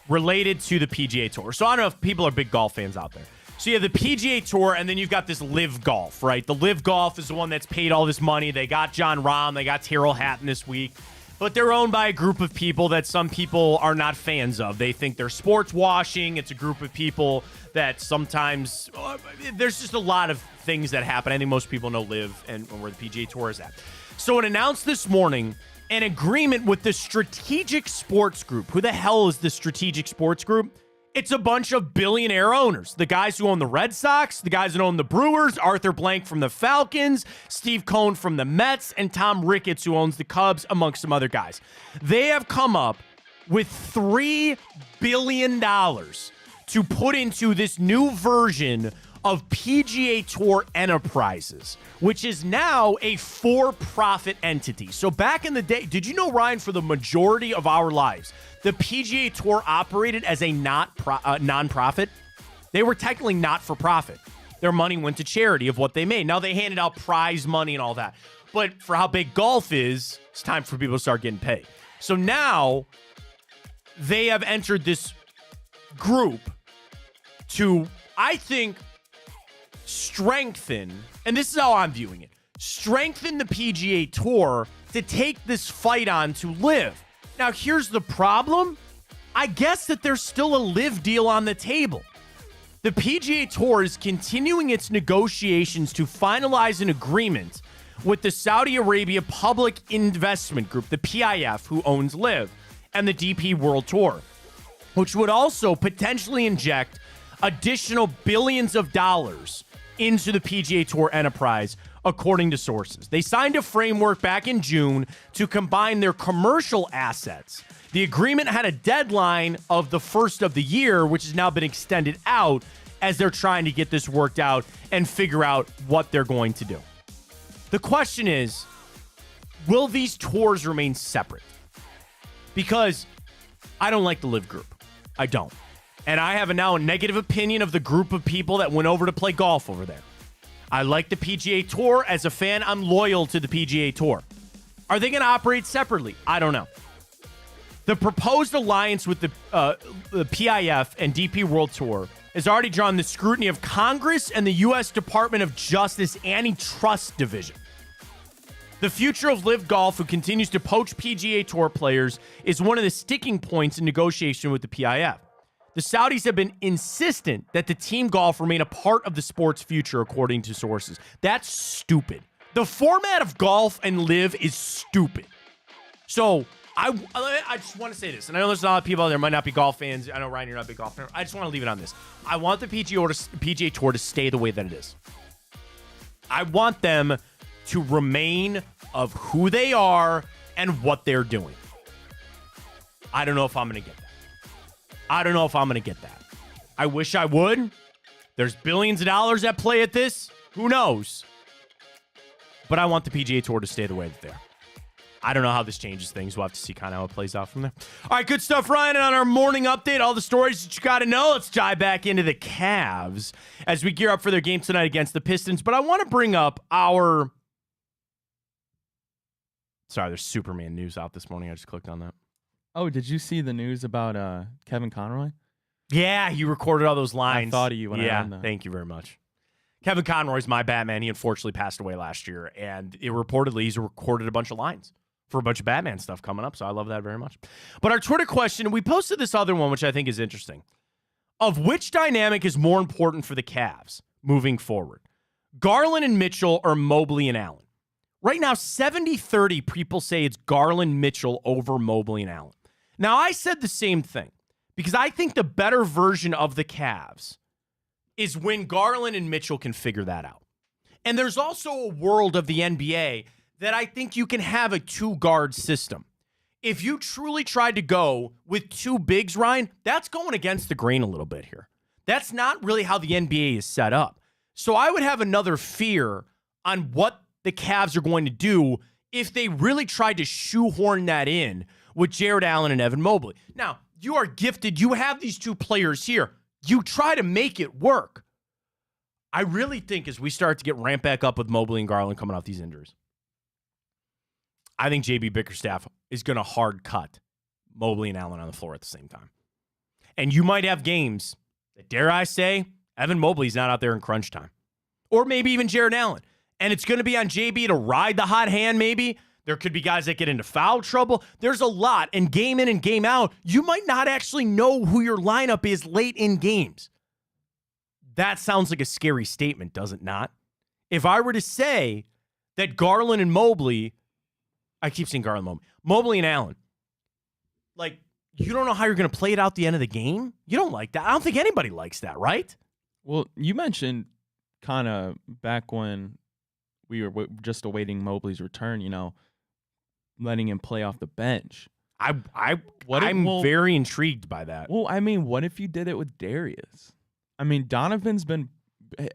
related to the PGA Tour. So I don't know if people are big golf fans out there. So you have the PGA Tour, and then you've got this Live Golf, right? The Live Golf is the one that's paid all this money. They got John Rahm. They got Tyrrell Hatton this week. But they're owned by a group of people that some people are not fans of. They think they're sports washing. It's a group of people that sometimes there's just a lot of things that happen. I think most people know Live and where the PGA Tour is at. So it announced this morning an agreement with the Strategic Sports Group. Who the hell is the Strategic Sports Group? It's a bunch of billionaire owners. The guys who own the Red Sox, the guys that own the Brewers, Arthur Blank from the Falcons, Steve Cohen from the Mets, and Tom Ricketts, who owns the Cubs, amongst some other guys. They have come up with $3 billion to put into this new version of PGA Tour Enterprises, which is now a for-profit entity. So back in the day, did you know, Ryan, for the majority of our lives, the PGA Tour operated as a non-profit? They were technically not for profit. Their money went to charity of what they made. Now they handed out prize money and all that. But for how big golf is, it's time for people to start getting paid. So now they have entered this group to, I think, strengthen, and this is how I'm viewing it, strengthen the PGA Tour to take this fight on to Live. Now, here's the problem. I guess that there's still a Live deal on the table. The PGA Tour is continuing its negotiations to finalize an agreement with the Saudi Arabia Public Investment Group, the PIF, who owns Live, and the DP World Tour, which would also potentially inject additional billions of dollars into the PGA Tour enterprise, according to sources. They signed a framework back in June to combine their commercial assets. The agreement had a deadline of the first of the year, which has now been extended out as they're trying to get this worked out and figure out what they're going to do. The question is, will these tours remain separate? Because I don't like the Live Group. I don't. And I have now a negative opinion of the group of people that went over to play golf over there. I like the PGA Tour. As a fan, I'm loyal to the PGA Tour. Are they going to operate separately? I don't know. The proposed alliance with the PIF and DP World Tour has already drawn the scrutiny of Congress and the U.S. Department of Justice Antitrust Division. The future of Live Golf, who continues to poach PGA Tour players, is one of the sticking points in negotiation with the PIF. The Saudis have been insistent that the team golf remain a part of the sport's future, according to sources. That's stupid. The format of golf and live is stupid. So I just want to say this, and I know there's a lot of people out there might not be golf fans. I know, Ryan, you're not a big golf fan. I just want to leave it on this. I want the PGA Tour to stay the way that it is. I want them to remain of who they are and what they're doing. I don't know if I'm going to get that. I wish I would. There's billions of dollars at play at this. Who knows? But I want the PGA Tour to stay the way that they are. I don't know how this changes things. We'll have to see kind of how it plays out from there. All right, good stuff, Ryan. And on our morning update, all the stories that you got to know. Let's dive back into the Cavs as we gear up for their game tonight against the Pistons. But I want to bring up our... Sorry, there's Superman news out this morning. I just clicked on that. Oh, did you see the news about Kevin Conroy? Yeah, he recorded all those lines. I thought of you when I read that. Thank you very much. Kevin Conroy's my Batman. He unfortunately passed away last year, and he's recorded a bunch of lines for a bunch of Batman stuff coming up, so I love that very much. But our Twitter question, we posted this other one, which I think is interesting. Of which dynamic is more important for the Cavs moving forward? Garland and Mitchell or Mobley and Allen? Right now, 70-30 people say it's Garland, Mitchell over Mobley and Allen. Now, I said the same thing because I think the better version of the Cavs is when Garland and Mitchell can figure that out. And there's also a world of the NBA that I think you can have a two-guard system. If you truly tried to go with two bigs, Ryan, that's going against the grain a little bit here. That's not really how the NBA is set up. So I would have another fear on what the Cavs are going to do if they really tried to shoehorn that in with Jared Allen and Evan Mobley. Now, you are gifted. You have these two players here. You try to make it work. I really think as we start to get ramped back up with Mobley and Garland coming off these injuries, I think JB Bickerstaff is going to hard cut Mobley and Allen on the floor at the same time. And you might have games that, dare I say, Evan Mobley's not out there in crunch time. Or maybe even Jared Allen. And it's going to be on JB to ride the hot hand maybe. There could be guys that get into foul trouble. There's a lot. And game in and game out, you might not actually know who your lineup is late in games. That sounds like a scary statement, does it not? If I were to say that Garland and Mobley, I keep saying Garland, Mobley and Allen, like, you don't know how you're going to play it out the end of the game? You don't like that. I don't think anybody likes that, right? Well, you mentioned kind of back when we were just awaiting Mobley's return, letting him play off the bench. I'm very intrigued by that. Well, I mean, what if you did it with Darius? I mean, Donovan's been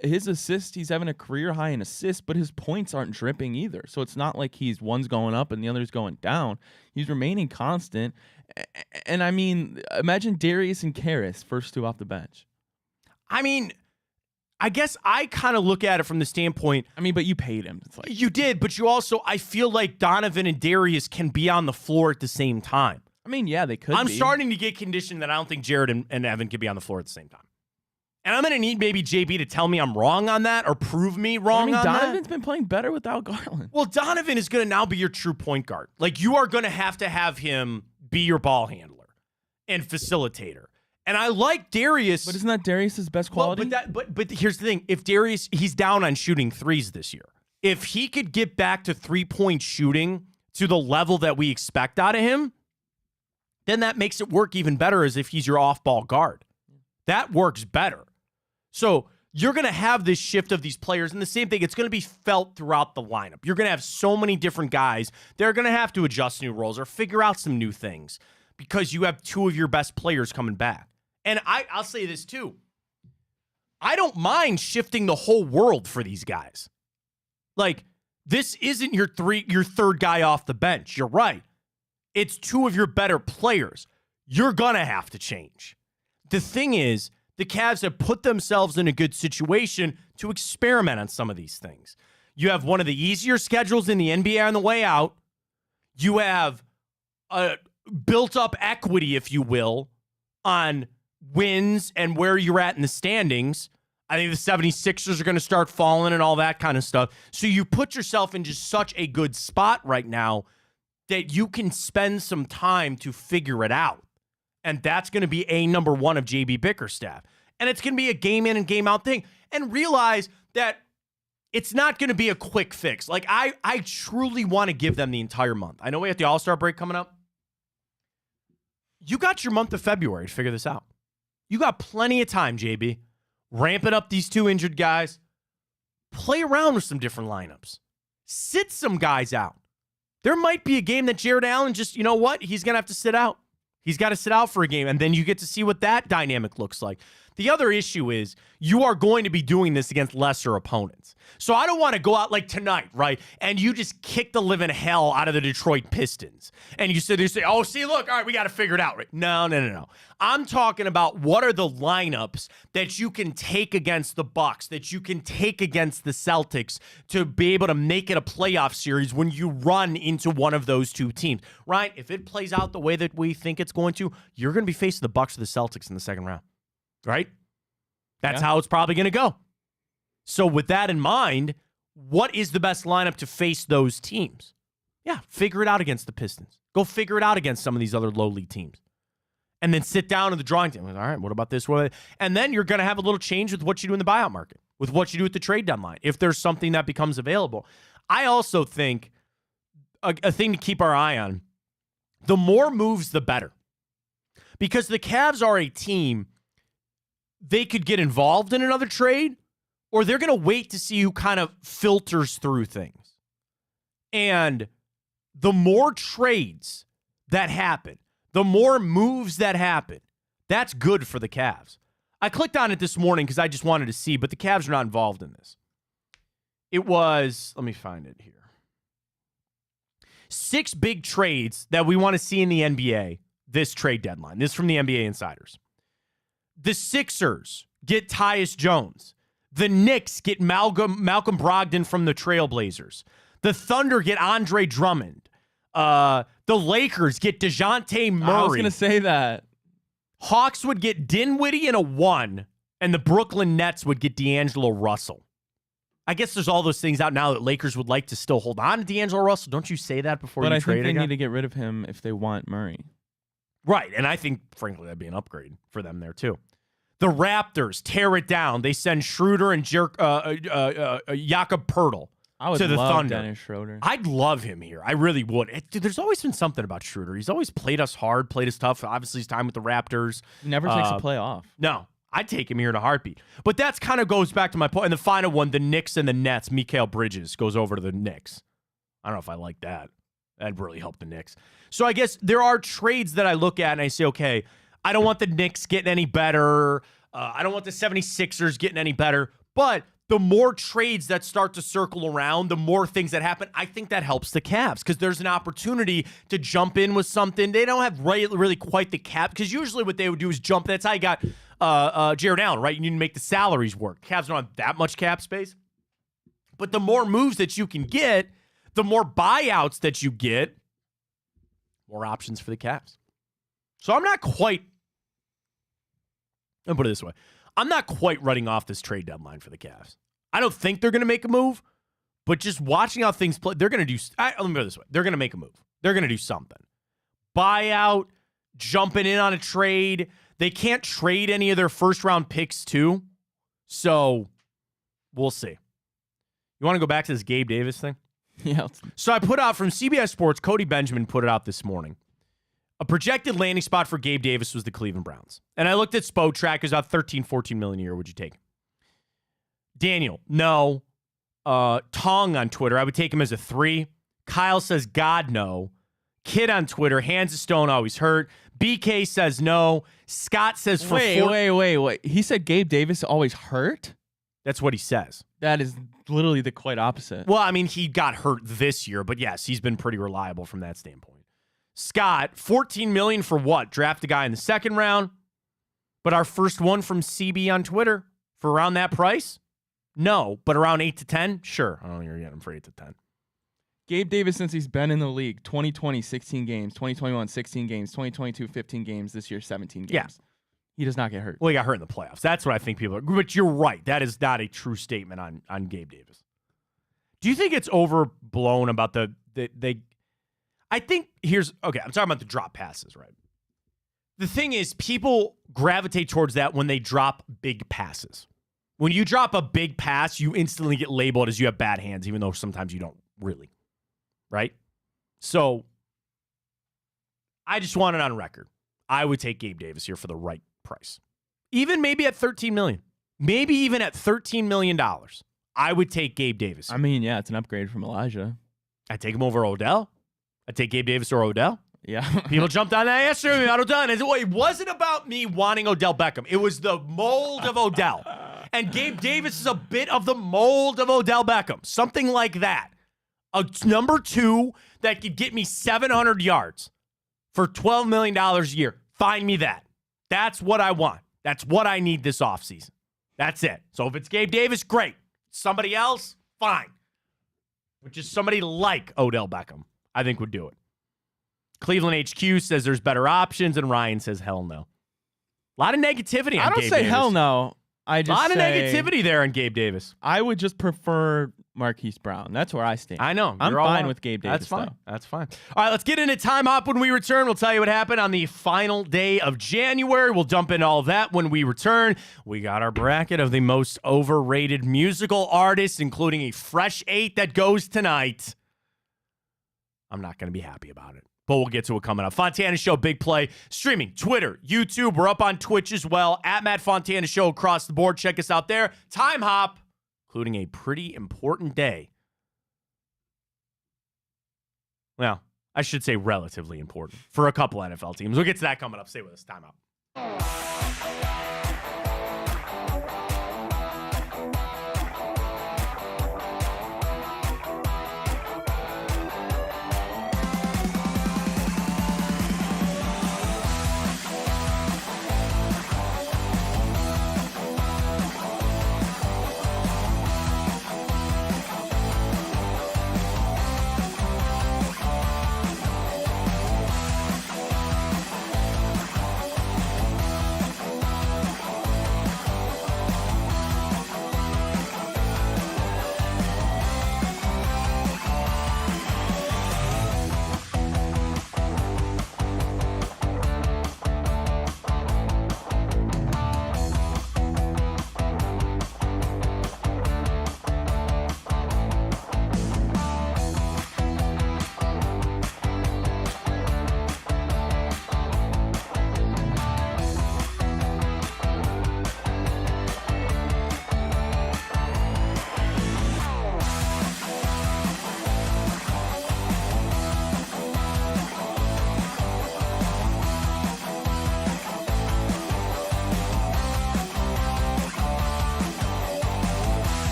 his assists, he's having a career high in assists, but his points aren't dripping either. So it's not like one's going up and the other's going down. He's remaining constant. And I mean, imagine Darius and Karras, first two off the bench. I mean, I guess I kind of look at it from the standpoint. I mean, but you paid him. It's like, you did, but you also, I feel like Donovan and Darius can be on the floor at the same time. I mean, yeah, they could I'm be. starting to get conditioned that I don't think Jared and Evan could be on the floor at the same time. And I'm going to need maybe JB to tell me I'm wrong on that or prove me wrong on that. Donovan's been playing better without Garland. Well, Donovan is going to now be your true point guard. Like, you are going to have him be your ball handler and facilitator. And I like Darius. But isn't that Darius's best quality? But here's the thing. If Darius, he's down on shooting threes this year. If he could get back to three-point shooting to the level that we expect out of him, then that makes it work even better as if he's your off-ball guard. That works better. So you're going to have this shift of these players, and the same thing, it's going to be felt throughout the lineup. You're going to have so many different guys. They're going to have to adjust new roles or figure out some new things because you have two of your best players coming back. And I'll say this too. I don't mind shifting the whole world for these guys. Like, this isn't your third guy off the bench. You're right. It's two of your better players. You're going to have to change. the thing is, the Cavs have put themselves in a good situation to experiment on some of these things. You have one of the easier schedules in the NBA on the way out. You have a built-up equity, if you will, on wins and where you're at in the standings. I think the 76ers are going to start falling and all that kind of stuff. So you put yourself in just such a good spot right now that you can spend some time to figure it out. And that's going to be a number one of JB Bickerstaff. And it's going to be a game in and game out thing. And realize that it's not going to be a quick fix. Like, I truly want to give them the entire month. I know we have the All-Star break coming up. You got your month of February to figure this out. You got plenty of time, JB. Ramping up these two injured guys. Play around with some different lineups. Sit some guys out. There might be a game that Jared Allen just, you know what? He's going to have to sit out. He's got to sit out for a game, and then you get to see what that dynamic looks like. The other issue is you are going to be doing this against lesser opponents. So I don't want to go out like tonight, right? And you just kick the living hell out of the Detroit Pistons. And you say, oh, see, look, all right, we got to figure it out, right? No. I'm talking about what are the lineups that you can take against the Bucks, that you can take against the Celtics to be able to make it a playoff series when you run into one of those two teams, right? If it plays out the way that we think it's going to, you're going to be facing the Bucks or the Celtics in the second round. Right? That's how it's probably going to go. So with that in mind, what is the best lineup to face those teams? Yeah, figure it out against the Pistons. Go figure it out against some of these other lowly teams. And then sit down in the drawing table. All right, what about this? And then you're going to have a little change with what you do in the buyout market, with what you do at the trade deadline, if there's something that becomes available. I also think a thing to keep our eye on, the more moves, the better. Because the Cavs are a team, they could get involved in another trade, or they're going to wait to see who kind of filters through things. And the more trades that happen, the more moves that happen, that's good for the Cavs. I clicked on it this morning because I just wanted to see, but the Cavs are not involved in this. It was, let me find it here. 6 big trades that we want to see in the NBA this trade deadline. This is from the NBA Insiders. The Sixers get Tyus Jones. The Knicks get Malcolm Brogdon from the Trailblazers. The Thunder get Andre Drummond. The Lakers get DeJounte Murray. I was going to say that. Hawks would get Dinwiddie in a 1, and the Brooklyn Nets would get D'Angelo Russell. I guess there's all those things out now that Lakers would like to still hold on to D'Angelo Russell. Don't you say that before you trade But I think they again? need to get rid of him if they want Murray. Right, and I think, frankly, that'd be an upgrade for them there, too. The Raptors tear it down. They send Schroeder and Jakob Poeltl to the love Thunder. Dennis Schroeder. I'd love him here. I really would. Dude, there's always been something about Schroeder. He's always played us hard, played us tough. Obviously, his time with the Raptors. He never takes a play off. No, I'd take him here in a heartbeat. But that's kind of goes back to my point. And the final one, the Knicks and the Nets, Mikal Bridges goes over to the Knicks. I don't know if I like that. That'd really help the Knicks. So I guess there are trades that I look at and I say, okay, I don't want the Knicks getting any better. I don't want the 76ers getting any better. But the more trades that start to circle around, the more things that happen, I think that helps the Cavs because there's an opportunity to jump in with something. They don't have really quite the cap because usually what they would do is jump. That's how you got Jared Allen, right? You need to make the salaries work. Cavs don't have that much cap space. But the more moves that you can get, the more buyouts that you get, more options for the Cavs. So I'm not quite, I'll put it this way. I'm not quite running off this trade deadline for the Cavs. I don't think they're going to make a move, but just watching how things play, they're going to do, let me put it this way. They're going to make a move. They're going to do something. Buyout, jumping in on a trade. They can't trade any of their first-round picks, too. So we'll see. You want to go back to this Gabe Davis thing? Yeah. So I put out from CBS Sports, Cody Benjamin put it out this morning. A projected landing spot for Gabe Davis was the Cleveland Browns. And I looked at Spotrac, it's about 13, 14 million a year. Would you take? Daniel, no. Tong on Twitter, I would take him as a 3. Kyle says, God, no. Kid on Twitter, hands of stone, always hurt. BK says no. Scott says for Wait. He said Gabe Davis always hurt? That's what he says. That is literally the quite opposite. Well, I mean, he got hurt this year, but yes, he's been pretty reliable from that standpoint. Scott, $14 million for what? Draft a guy in the second round? But our first one from CB on Twitter for around that price? No, but around 8 to 10? Sure. I don't think you're getting him for 8 to 10. Gabe Davis, since he's been in the league, 2020, 16 games, 2021, 16 games, 2022, 15 games, this year, 17 games. Yeah. He does not get hurt. Well, he got hurt in the playoffs. That's what I think people are. But you're right. That is not a true statement on Gabe Davis. Do you think it's overblown about I think I'm talking about the drop passes, right? The thing is, people gravitate towards that when they drop big passes. When you drop a big pass, you instantly get labeled as you have bad hands, even though sometimes you don't really, right? So I just want it on record. I would take Gabe Davis here for the right price. Even maybe at $13 million. Maybe even at $13 million. I would take Gabe Davis. I mean, yeah, it's an upgrade from Elijah. I'd take him over Odell. I'd take Gabe Davis or Odell. Yeah. People jumped on that yesterday about Odell. And it wasn't about me wanting Odell Beckham. It was the mold of Odell. And Gabe Davis is a bit of the mold of Odell Beckham. Something like that. A number 2 that could get me 700 yards for $12 million a year. Find me that. That's what I want. That's what I need this offseason. That's it. So if it's Gabe Davis, great. Somebody else, fine. Which is somebody like Odell Beckham, I think would do it. Cleveland HQ says there's better options, and Ryan says hell no. A lot of negativity on Gabe Davis. I don't say hell no. I just a lot of negativity there on Gabe Davis. I would just prefer Marquise Brown. That's where I stand. I know. I'm fine with Gabe Davis. That's fine. Though. That's fine. All right, let's get into Time Hop when we return. We'll tell you what happened on the final day of January. We'll dump into all of that when we return. We got our bracket of the most overrated musical artists, including a fresh 8 that goes tonight. I'm not going to be happy about it, but we'll get to it coming up. Fontana Show, big play. Streaming, Twitter, YouTube. We're up on Twitch as well. At Matt Fontana Show across the board. Check us out there. Time Hop, including a pretty important day. Well, I should say relatively important for a couple NFL teams. We'll get to that coming up. Stay with us. Time Hop.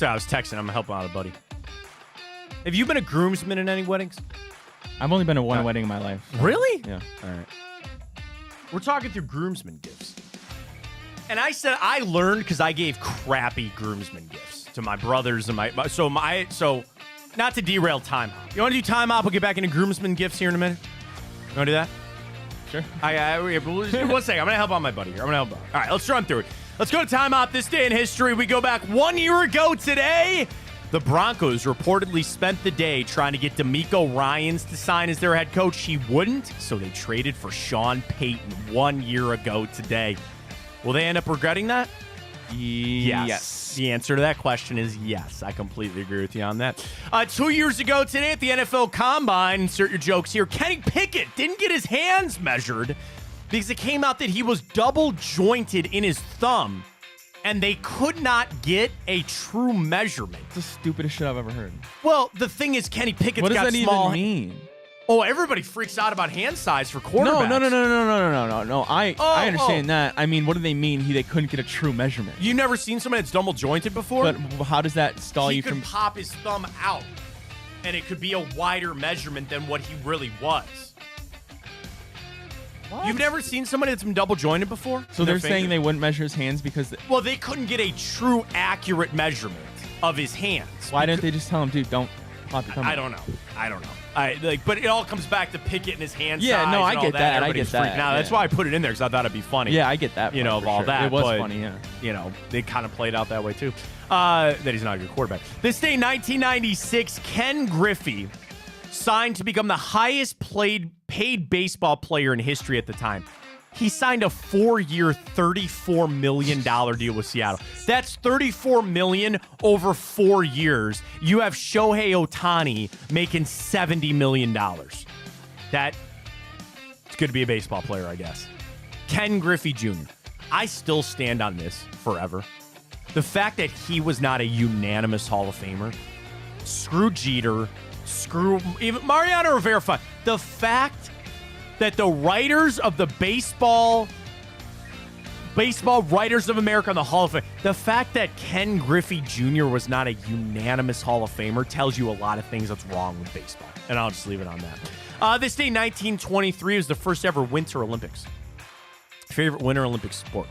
So I was texting. I'm helping out a buddy. Have you been a groomsman in any weddings? I've only been to one wedding in my life. Really? Yeah. All right. We're talking through groomsmen gifts. And I said I learned because I gave crappy groomsmen gifts to my brothers and so not to derail time hop. You want to do time hop? We'll get back into groomsmen gifts here in a minute. You want to do that? Sure. One second. I'm going to help out my buddy here. All right, let's run through it. Let's go to time hop. This day in history. We go back 1 year ago today. The Broncos reportedly spent the day trying to get D'Amico Ryans to sign as their head coach. He wouldn't, so they traded for Sean Payton 1 year ago today. Will they end up regretting that? Yes. The answer to that question is yes. I completely agree with you on that. 2 years ago today at the NFL Combine, insert your jokes here, Kenny Pickett didn't get his hands measured because it came out that he was double jointed in his thumb, and they could not get a true measurement. It's the stupidest shit I've ever heard. Well, the thing is, Kenny Pickett's What does got that small. even mean? Oh, everybody freaks out about hand size for quarterbacks. No. I understand that. I mean, what do they mean? They couldn't get a true measurement. You never seen somebody that's double jointed before? But how does that stall He you could from? pop his thumb out, and it could be a wider measurement than what he really was. What? You've never seen somebody that's been double jointed before? So they're saying they wouldn't measure his hands because. Well, they couldn't get a true, accurate measurement of his hands. Why didn't they just tell him, dude, don't pop your thumb? I don't know. But it all comes back to Pickett and his hand Yeah, size. no, I and all get that. I Everybody's get that, freaking out. That's yeah. why I put it in there, because I thought it'd be funny. Yeah, I get that. Of for all sure. that. It was but, funny, yeah. They kind of played out that way too. That he's not a good quarterback. This day, 1996, Ken Griffey signed to become the highest paid baseball player in history at the time. He signed a 4-year, $34 million deal with Seattle. That's $34 million over 4 years. You have Shohei Ohtani making $70 million. It's good to be a baseball player, I guess. Ken Griffey Jr. I still stand on this forever. The fact that he was not a unanimous Hall of Famer. Screw Jeter. Screw even Mariano Rivera. Fine. The fact that the writers of the Baseball Writers of America in the Hall of Fame, the fact that Ken Griffey Jr. was not a unanimous Hall of Famer tells you a lot of things that's wrong with baseball. And I'll just leave it on that. This day, 1923, was the first ever Winter Olympics. Favorite Winter Olympic sport?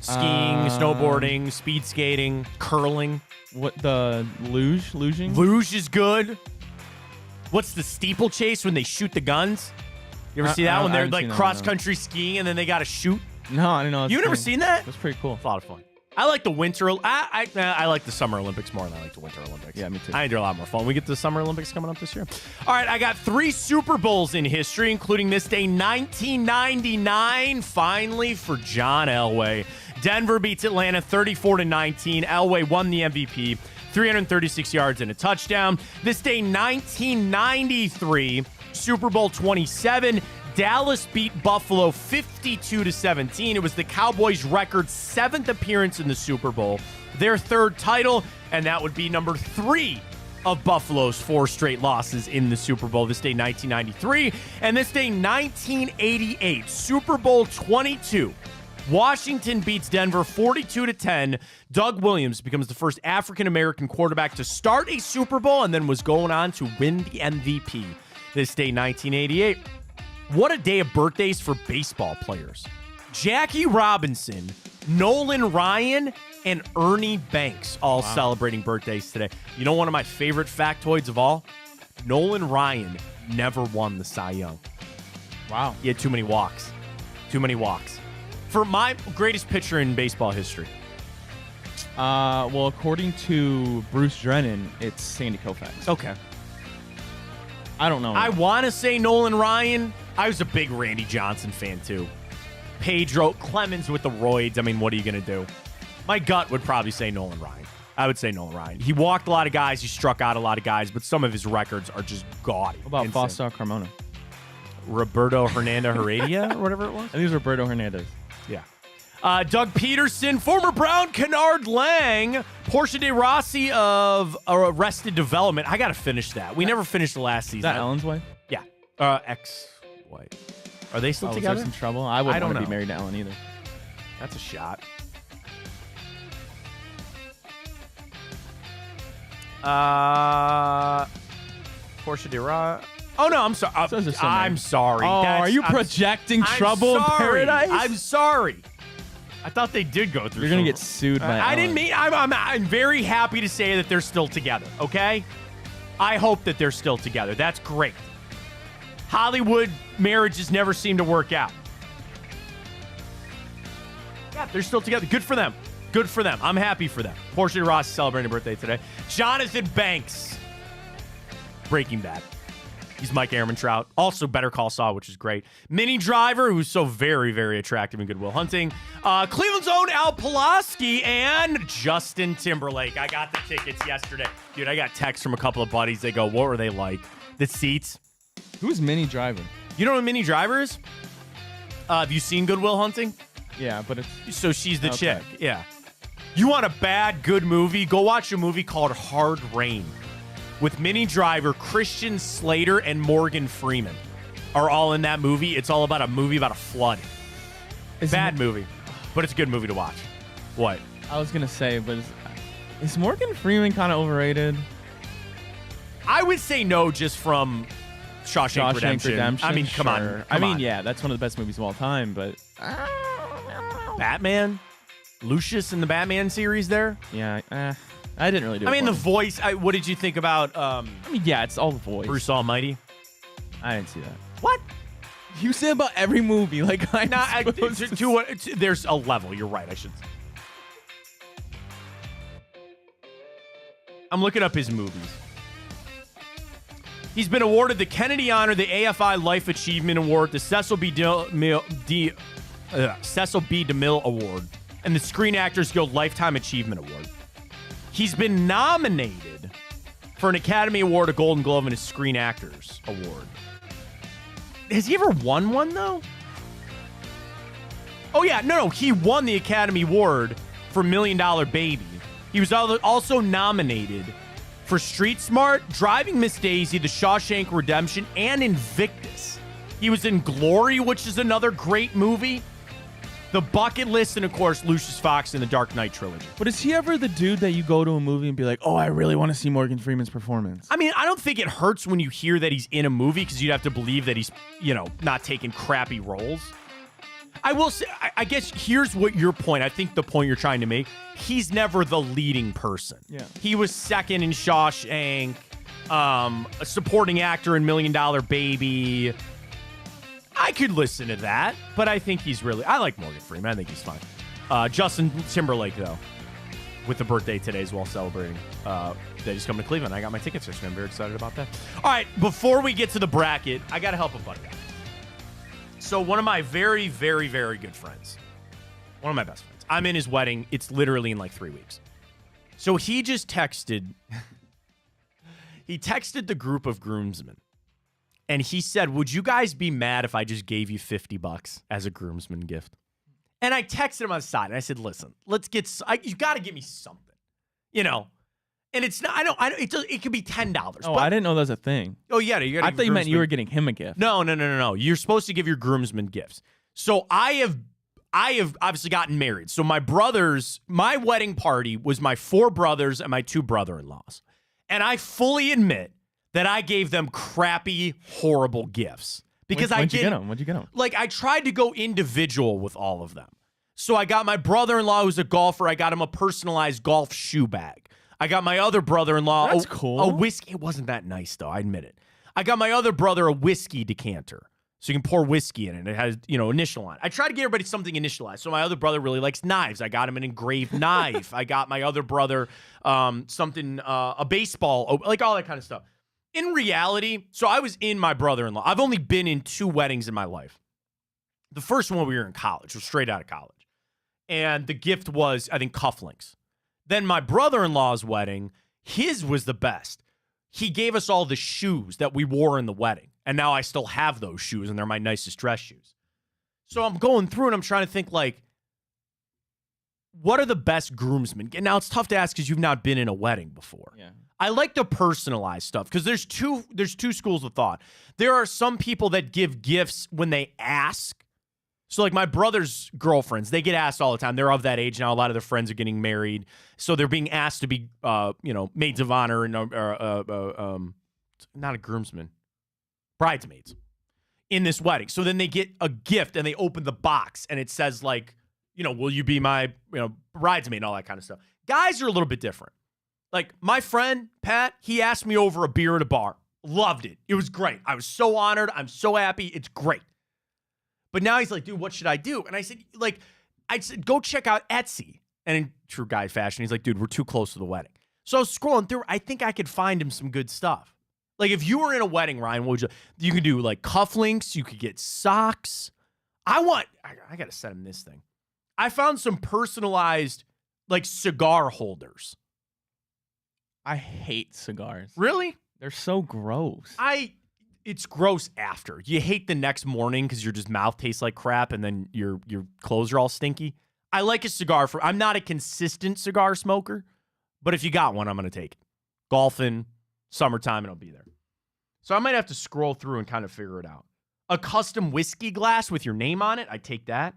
Skiing, snowboarding, speed skating, curling. What, the luging? Luge is good. What's the steeplechase when they shoot the guns? You ever see that when they're like cross-country skiing and then they got to shoot? No, I didn't know. You've never seen that? That's pretty cool. It's a lot of fun. I like the winter. I like the Summer Olympics more than I like the Winter Olympics. Yeah, me too. I think they're a lot more fun. We get to the Summer Olympics coming up this year. All right, I got 3 Super Bowls in history, including this day, 1999, finally for John Elway. Denver beats Atlanta 34-19. Elway won the MVP, 336 yards and a touchdown. This day, 1993, Super Bowl 27. Dallas beat Buffalo 52-17. It was the Cowboys' record 7th appearance in the Super Bowl, their 3rd title, and that would be number 3 of Buffalo's 4 straight losses in the Super Bowl. This day, 1993. And this day, 1988, Super Bowl 22. Washington beats Denver 42-10. Doug Williams becomes the first African-American quarterback to start a Super Bowl and then was going on to win the MVP. This day, 1988. What a day of birthdays for baseball players. Jackie Robinson, Nolan Ryan, and Ernie Banks all celebrating birthdays today. You know one of my favorite factoids of all? Nolan Ryan never won the Cy Young. Wow. He had too many walks. For my greatest pitcher in baseball history. Well, according to Bruce Drennan, it's Sandy Koufax. Okay. I don't know. I want to say Nolan Ryan. I was a big Randy Johnson fan, too. Pedro, Clemens with the roids. I mean, what are you going to do? My gut would probably say Nolan Ryan. I would say Nolan Ryan. He walked a lot of guys. He struck out a lot of guys, but some of his records are just gaudy. What about Insane. Fausto Carmona? Roberto Hernando Heredia or whatever it was? I think it was Roberto Hernandez. Yeah. Doug Peterson, former Brown Kennard Lang, Portia de Rossi of Arrested Development. I got to finish that. We never finished the last season. Is that Ellen's wife? Yeah. Ex-wife. Are they still Was together? there some trouble? I wouldn't don't want to know. be married to Ellen either. That's a shot. Portia de Ra. Oh no, I'm sorry. Those are so I'm nice. sorry. Oh, are you projecting trouble in paradise? I'm sorry. I thought they did go through. You're gonna get sued by. I didn't mean. I'm very happy to say that they're still together. Okay. I hope that they're still together. That's great. Hollywood marriages never seem to work out. Yeah, they're still together. Good for them. Good for them. I'm happy for them. Portia Ross is celebrating a birthday today. Jonathan Banks. Breaking Bad. He's Mike Ehrmantraut. Also Better Call Saul, which is great. Minnie Driver, who's so very, very attractive in Good Will Hunting. Cleveland's own Al Pulaski and Justin Timberlake. I got the tickets yesterday. Dude, I got texts from a couple of buddies. They go, what were they like? The seats. Who's Minnie Driver? You know what Minnie Driver is? Have you seen Good Will Hunting? Yeah, but it's So she's the chick. Yeah. You want a bad, good movie? Go watch a movie called Hard Rain with Minnie Driver, Christian Slater, and Morgan Freeman are all in that movie. It's all about a movie about a flood. Bad movie, but it's a good movie to watch. What? I was gonna say, but is Morgan Freeman kind of overrated? I would say no, just from Shawshank Redemption. I mean, come on. I mean, yeah, that's one of the best movies of all time, but Batman? Lucius in the Batman series there? yeah, I didn't really do it. I mean, for the me. voice. What did you think about I mean, yeah, it's all the voice. Bruce Almighty? I didn't see that. What? You say about every movie, like I'm Nah, supposed to there's a level. You're right. I'm looking up his movies. He's been awarded the Kennedy Honor, the AFI Life Achievement Award, the Cecil B. DeMille Award, and the Screen Actors Guild Lifetime Achievement Award. He's been nominated for an Academy Award, a Golden Globe, and a Screen Actors Award. Has he ever won one, though? Oh, yeah. No. He won the Academy Award for $1 Million Baby. He was also nominated for Street Smart, Driving Miss Daisy, The Shawshank Redemption, and Invictus. He was in Glory, which is another great movie. The Bucket List, and, of course, Lucius Fox in the Dark Knight trilogy. But is he ever the dude that you go to a movie and be like, oh, I really want to see Morgan Freeman's performance? I mean, I don't think it hurts when you hear that he's in a movie because you'd have to believe that he's, not taking crappy roles. I will say, I guess here's what your point. I think the point you're trying to make, he's never the leading person. Yeah. He was second in Shawshank, a supporting actor in $1 Million Baby. I could listen to that, but I think I like Morgan Freeman. I think he's fine. Justin Timberlake, though, with the birthday today as well, celebrating that he's coming to Cleveland. I got my tickets yesterday. I'm very excited about that. All right, before we get to the bracket, I got to help a buddy out. So one of my very, very, very good friends, one of my best friends, I'm in his wedding. It's literally in like 3 weeks. So he just texted, the group of groomsmen. And he said, would you guys be mad if I just gave you $50 as a groomsman gift? And I texted him on the side, and I said, listen, you got to give me something, And it's not, it could be $10. Oh, but, I didn't know that was a thing. Oh, yeah. I thought you meant you were getting him a gift. No. You're supposed to give your groomsmen gifts. So I have obviously gotten married. So my wedding party was my 4 brothers and my 2 brother-in-laws. And I fully admit that I gave them crappy, horrible gifts. Because What'd you get them? Like, I tried to go individual with all of them. So I got my brother-in-law, who's a golfer, I got him a personalized golf shoe bag. I got my other brother-in-law That's cool. a whiskey. It wasn't that nice, though. I admit it. I got my other brother a whiskey decanter. So you can pour whiskey in it. It has, initial on it. I try to get everybody something initialized. So my other brother really likes knives. I got him an engraved knife. I got my other brother a baseball, like all that kind of stuff. In reality, so I was in my brother-in-law. I've only been in 2 weddings in my life. The first one we were in college, was straight out of college. And the gift was, I think, cufflinks. Then my brother-in-law's wedding, his was the best. He gave us all the shoes that we wore in the wedding. And now I still have those shoes, and they're my nicest dress shoes. So I'm going through and I'm trying to think, like, what are the best groomsmen? Now, it's tough to ask because you've not been in a wedding before. Yeah. I like the personalized stuff because there's two schools of thought. There are some people that give gifts when they ask. So, like, my brother's girlfriends, they get asked all the time. They're of that age now. A lot of their friends are getting married. So they're being asked to be, maids of honor and, not a groomsman, bridesmaids in this wedding. So then they get a gift and they open the box and it says, like, will you be my, bridesmaid and all that kind of stuff. Guys are a little bit different. Like, my friend, Pat, he asked me over a beer at a bar. Loved it. It was great. I was so honored. I'm so happy. It's great. But now he's like, dude, what should I do? And I said, go check out Etsy. And in true guy fashion, he's like, dude, we're too close to the wedding. So I was scrolling through. I think I could find him some good stuff. Like, if you were in a wedding, Ryan, what would you could do, like, cufflinks. You could get socks. I got to send him this thing. I found some personalized, like, cigar holders. I hate cigars. Really? They're so gross. It's gross after. You hate the next morning because your just mouth tastes like crap and then your clothes are all stinky. I like a cigar I'm not a consistent cigar smoker, but if you got one, I'm going to take it. Golfing, summertime, and I'll be there. So I might have to scroll through and kind of figure it out. A custom whiskey glass with your name on it, I take that.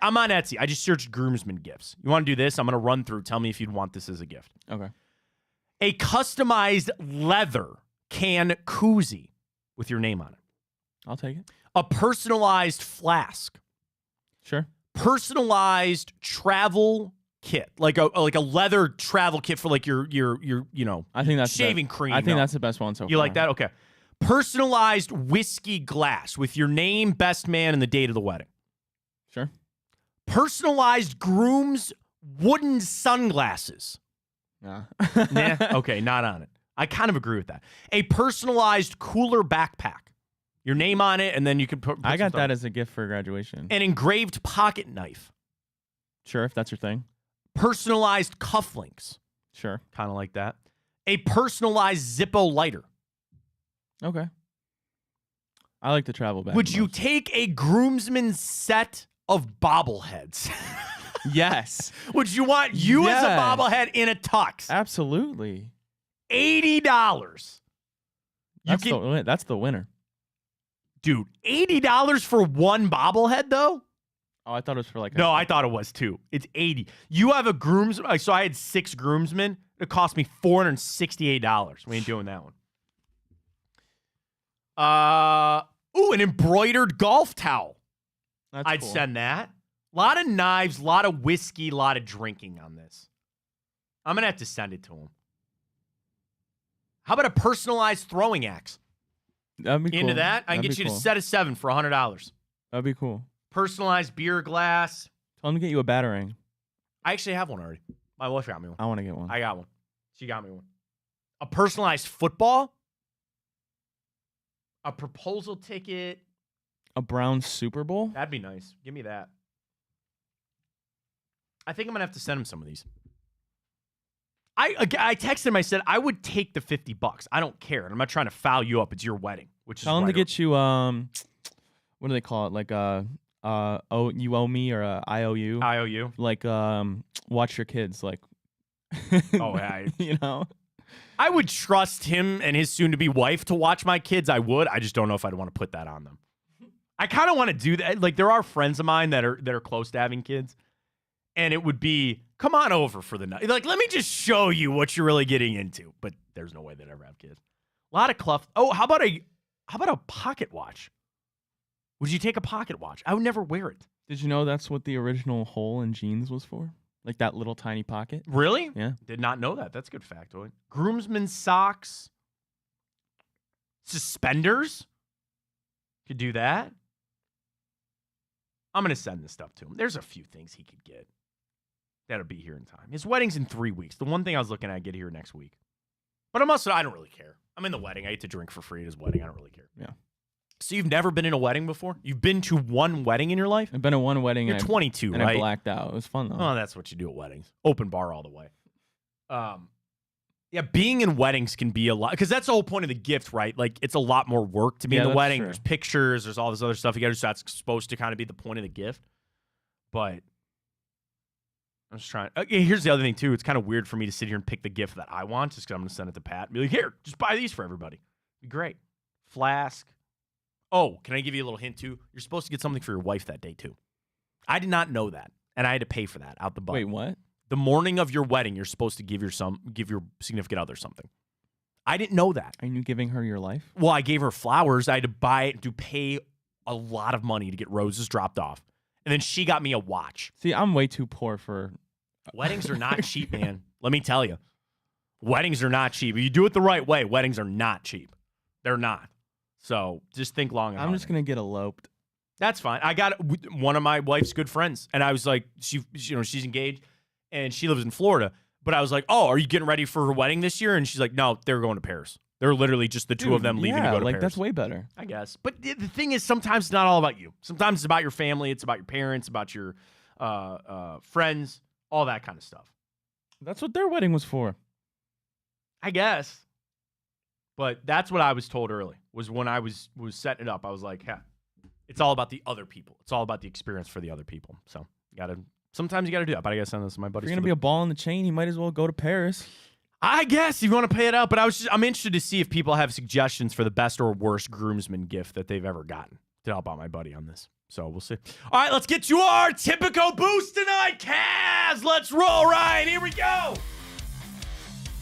I'm on Etsy. I just searched groomsmen gifts. You want to do this? I'm going to run through. Tell me if you'd want this as a gift. Okay. A customized leather can koozie with your name on it. I'll take it. A personalized flask. Sure. Personalized travel kit, like a leather travel kit for like your I think that's shaving cream. I think that's the best one so far. You like that? Okay. Personalized whiskey glass with your name, best man, and the date of the wedding. Sure. Personalized groom's wooden sunglasses. Nah. Nah. Okay, not on it. I kind of agree with that. A personalized cooler backpack. Your name on it, and then you can put I got that as a gift for graduation. An engraved pocket knife. Sure, if that's your thing. Personalized cufflinks. Sure. Kind of like that. A personalized Zippo lighter. Okay. I like the travel bag. Would you take a groomsman's set of bobbleheads? Yes. Would you want you as a Yes. bobblehead in a tux? Absolutely. $80. That's the winner. Dude, $80 for one bobblehead, though? Oh, I thought it was for like No, I thought it was too. It's $80. You have a groomsman. So I had 6 groomsmen. It cost me $468. We ain't doing that one. An embroidered golf towel. That's I'd cool. send that. A lot of knives, a lot of whiskey, a lot of drinking on this. I'm going to have to send it to him. How about a personalized throwing axe? That'd be cool. Into that? I can get you to set of 7 for $100. That'd be cool. Personalized beer glass. Tell him to get you a batarang. I actually have one already. My wife got me one. I want to get one. I got one. She got me one. A personalized football. A proposal ticket. A brown Super Bowl? That'd be nice. Give me that. I think I'm going to have to send him some of these. I texted him. I said, I would take the $50. I don't care. And I'm not trying to foul you up. It's your wedding. Tell him to get you, what do they call it? Like, you owe me or I owe you? I owe you. Like, watch your kids. Like, oh, yeah. You know? I would trust him and his soon-to-be wife to watch my kids. I would. I just don't know if I'd want to put that on them. I kind of want to do that. Like, there are friends of mine that are close to having kids. And it would be, come on over for the night. Like, let me just show you what you're really getting into. But there's no way they'd ever have kids. A lot of cluff. Oh, how about a pocket watch? Would you take a pocket watch? I would never wear it. Did you know that's what the original hole in jeans was for? Like that little tiny pocket? Really? Yeah. Did not know that. That's a good factoid. Groomsmen socks. Suspenders. Could do that. I'm going to send this stuff to him. There's a few things he could get. That'll be here in time. His wedding's in 3 weeks. The one thing I was looking at, get here next week. But I don't really care. I'm in the wedding. I get to drink for free at his wedding. I don't really care. Yeah. So you've never been in a wedding before? You've been to one wedding in your life? I've been to one wedding. You're 22, and right? I blacked out. It was fun, though. Oh, that's what you do at weddings. Open bar all the way. Yeah, being in weddings can be a lot, because that's the whole point of the gift, right? Like, it's a lot more work to be in the that's wedding. true. There's pictures, there's all this other stuff you got to do. So that's supposed to kind of be the point of the gift. But I'm just trying. Here's the other thing, too. It's kind of weird for me to sit here and pick the gift that I want, just because I'm going to send it to Pat and be like, here, just buy these for everybody. Be great. Flask. Oh, can I give you a little hint too? You're supposed to get something for your wife that day too. I did not know that, and I had to pay for that out the butt. Wait, what? The morning of your wedding, you're supposed to give your significant other something. I didn't know that. Are you giving her your life? Well, I gave her flowers. I had to buy it, to pay a lot of money to get roses dropped off, and then she got me a watch. See, I'm way too poor for. Weddings are not cheap, man. Let me tell you, weddings are not cheap. If you do it the right way, weddings are not cheap. They're not. So just think long and hard. I'm just gonna get eloped. That's fine. I got one of my wife's good friends, and I was like, she's engaged, and she lives in Florida. But I was like, oh, are you getting ready for her wedding this year? And she's like, no, they're going to Paris. They're literally just the two of them leaving to go to Paris. That's way better. I guess. But the thing is, sometimes it's not all about you. Sometimes it's about your family. It's about your parents, about your friends, all that kind of stuff. That's what their wedding was for. I guess. But that's what I was told early, was when I was setting it up. I was like, yeah, it's all about the other people. It's all about the experience for the other people. So sometimes you got to do that. But I got to send this to my buddies. If you're going to be a ball in the chain, you might as well go to Paris. I guess if you want to pay it out. But I'm interested to see if people have suggestions for the best or worst groomsman gift that they've ever gotten to help out my buddy on this. So we'll see. All right, let's get to our typical boost tonight. Cavs, let's roll, Ryan. Here we go.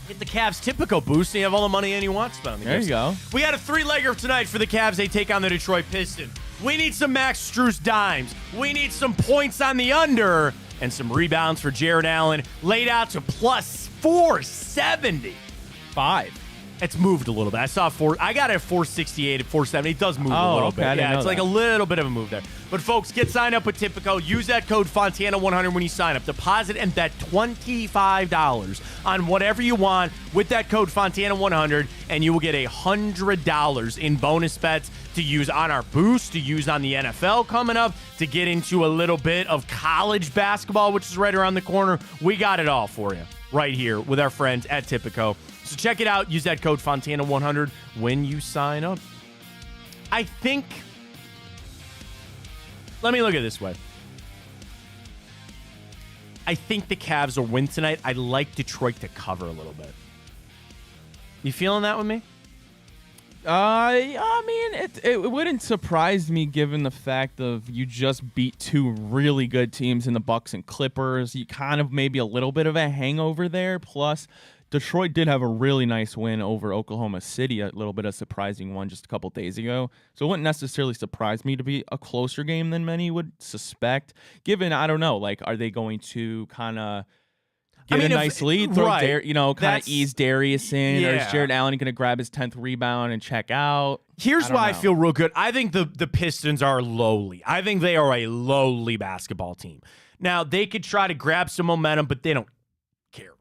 Hit the Cavs typical boost, and you have all the money anyone wants to spend on the There gifts. you go. We got a three-legger tonight for the Cavs. They take on the Detroit Pistons. We need some Max Strus dimes. We need some points on the under and some rebounds for Jared Allen. Laid out to plus 475. It's moved a little bit. I got it at 468 at 470. It does move a little okay. bit. I didn't know It's like that. a little bit of a move there. But folks, get signed up with Tipico. Use that code Fontana100 when you sign up. Deposit and bet $25 on whatever you want with that code Fontana100, and you will get $100 in bonus bets to use on our boost, to use on the NFL coming up, to get into a little bit of college basketball, which is right around the corner. We got it all for you right here with our friends at Tipico. So check it out. Use that code Fontana100 when you sign up. I think, let me look at it this way. I think the Cavs will win tonight. I like Detroit to cover a little bit. You feeling that with me? I mean, it wouldn't surprise me given the fact of you just beat two really good teams in the Bucks and Clippers. You kind of maybe a little bit of a hangover there. Plus, Detroit did have a really nice win over Oklahoma City, a little bit of a surprising one just a couple days ago. So it wouldn't necessarily surprise me to be a closer game than many would suspect. Given, I don't know, like, are they going to kind of get a nice lead, throw kind of ease Darius in, or is Jared Allen going to grab his 10th rebound and check out? Here's why I feel real good. I think the Pistons are lowly. I think they are a lowly basketball team. Now, they could try to grab some momentum, but they don't care.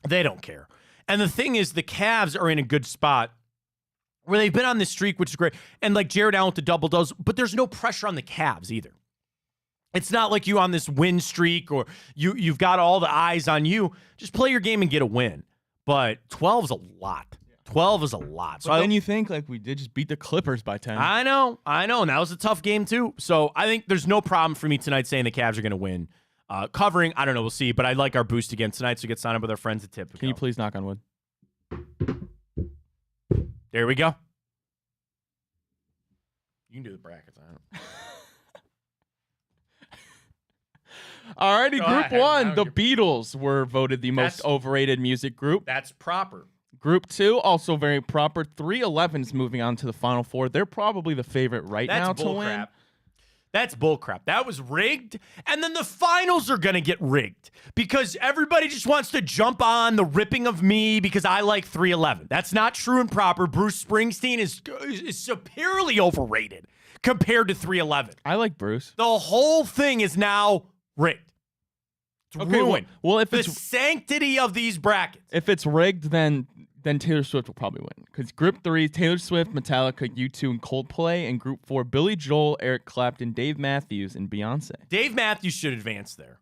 They don't care. And the thing is, the Cavs are in a good spot where they've been on this streak, which is great. And like Jared Allen with the double-doubles, but there's no pressure on the Cavs either. It's not like you on this win streak or you've got all the eyes on you. Just play your game and get a win. But 12 is a lot. 12 is a lot. So then you think, like, we did just beat the Clippers by 10. I know. And that was a tough game, too. So I think there's no problem for me tonight saying the Cavs are going to win. Covering, I don't know. We'll see. But I like our boost again tonight, so get signed up with our friends at Tipico. Can you please knock on wood? There we go. You can do the brackets. I don't. Alrighty, Go Group ahead. 1, the Beatles were voted the most overrated music group. That's proper. Group 2, also very proper. 311's moving on to the Final Four. They're probably the favorite now to win. That's bullcrap. That was rigged. And then the finals are going to get rigged because everybody just wants to jump on the ripping of me because I like 311. That's not true and proper. Bruce Springsteen is superiorly overrated compared to 311. I like Bruce. The whole thing is now rigged. It's ruined. Well, if the it's sanctity of these brackets. If it's rigged, then Taylor Swift will probably win. Because Group 3, Taylor Swift, Metallica, U2, and Coldplay. And Group 4, Billy Joel, Eric Clapton, Dave Matthews, and Beyonce. Dave Matthews should advance there.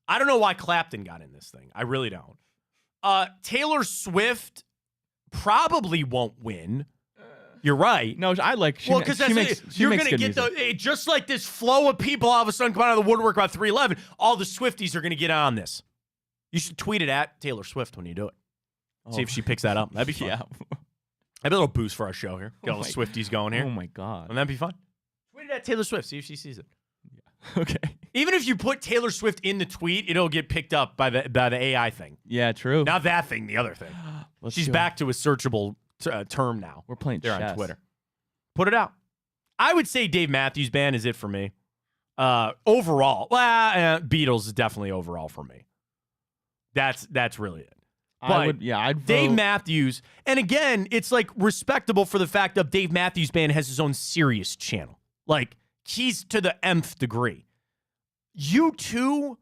I don't know why Clapton got in this thing. I really don't. Taylor Swift probably won't win. You're right. No, I like. Well, because you're going to get just like this flow of people all of a sudden come out of the woodwork about 311. All the Swifties are going to get on this. You should tweet it at Taylor Swift when you do it. See if she picks that up. That'd be fun. Yeah. Have a little boost for our show here. Get all the Swifties going here. Oh my God. Wouldn't that be fun? Tweet it at Taylor Swift. See if she sees it. Okay. Even if you put Taylor Swift in the tweet, it'll get picked up by the AI thing. Yeah, true. Not that thing, the other thing. She's back to a searchable term now. We're playing there chess. on Twitter. Put it out. I would say Dave Matthews Band is it for me. Overall, Beatles is definitely overall for me. That's really it. But I'd vote. Dave Matthews, and again, it's like respectable for the fact that Dave Matthews Band has his own Sirius channel. Like, he's to the nth degree. U2,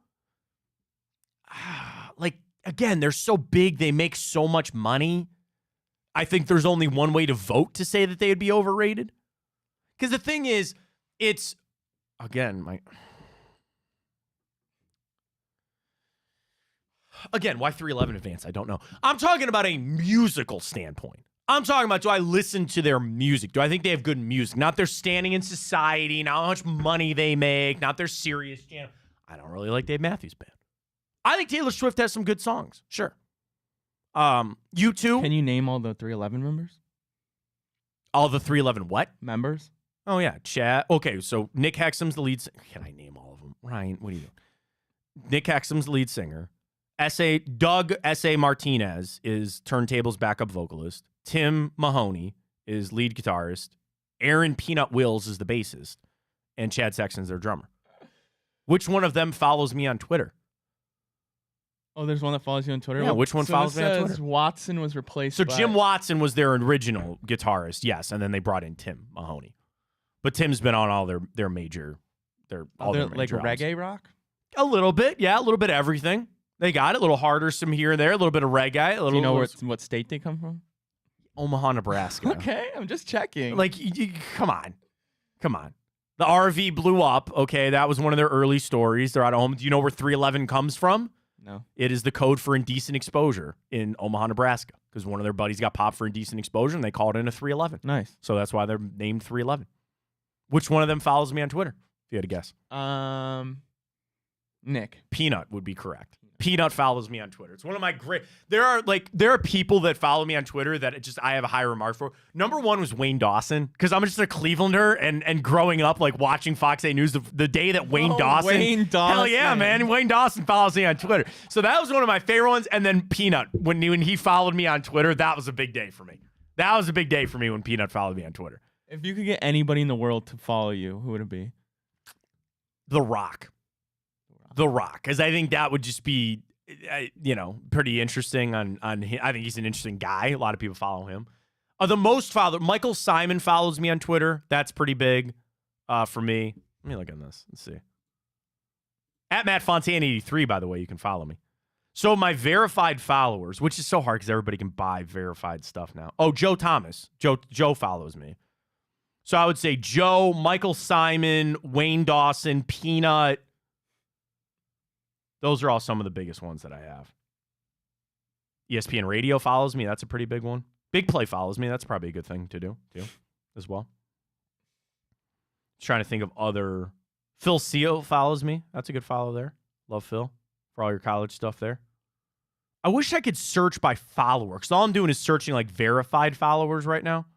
like, again, they're so big, they make so much money. I think there's only one way to vote to say that they would be overrated. Because the thing is, it's, again, why 311 Advance? I don't know. I'm talking about a musical standpoint. I'm talking about, do I listen to their music? Do I think they have good music? Not their standing in society, not how much money they make, not their serious channel. I don't really like Dave Matthews Band. I think Taylor Swift has some good songs. Sure. U2. Can you name all the 311 members? All the 311 what? Members? Oh, yeah. Chad. Okay, so Nick Hexum's the lead singer. Can I name all of them? Ryan, what are you doing? Nick Hexum's the lead singer. Doug S.A. Martinez is Turntable's backup vocalist. Tim Mahoney is lead guitarist. Aaron Peanut Wills is the bassist. And Chad Sexton's their drummer. Which one of them follows me on Twitter? Oh, there's one that follows you on Twitter? Yeah, which one follows me on Twitter? Watson was replaced So by... Jim Watson was their original guitarist, yes, and then they brought in Tim Mahoney. But Tim's been on all their major... all their like major albums. reggae rock? A little bit, yeah. A little bit of everything. They got it. A little harder some here and there. A little bit of reggae. Do you know what state they come from? Omaha, Nebraska. Okay, I'm just checking. Like, come on. The RV blew up. Okay, that was one of their early stories. They're out of home. Do you know where 311 comes from? No. It is the code for indecent exposure in Omaha, Nebraska, because one of their buddies got popped for indecent exposure, and they called it in a 311. Nice. So that's why they're named 311. Which one of them follows me on Twitter, if you had to guess? Nick. Peanut would be correct. Peanut follows me on Twitter. It's one of my great... There are people that follow me on Twitter that I have a high remark for. Number one was Wayne Dawson, because I'm just a Clevelander, and growing up, like, watching Fox 8 News, the day that Wayne Dawson... Hell yeah, man. Wayne Dawson follows me on Twitter. So that was one of my favorite ones. And then Peanut, when he followed me on Twitter, that was a big day for me. That was a big day for me when Peanut followed me on Twitter. If you could get anybody in the world to follow you, who would it be? The Rock. Because I think that would just be, pretty interesting on him. I think he's an interesting guy. A lot of people follow him. The most followed, Michael Simon follows me on Twitter. That's pretty big for me. Let me look at this. Let's see. At Matt Fontana 83, by the way, you can follow me. So my verified followers, which is so hard because everybody can buy verified stuff now. Oh, Joe Thomas. Joe follows me. So I would say Joe, Michael Simon, Wayne Dawson, Peanut. Those are all some of the biggest ones that I have. ESPN Radio follows me. That's a pretty big one. Big Play follows me. That's probably a good thing to do, too, as well. Just trying to think of other... Phil Seal follows me. That's a good follow there. Love Phil for all your college stuff there. I wish I could search by follower, because all I'm doing is searching, like, verified followers right now.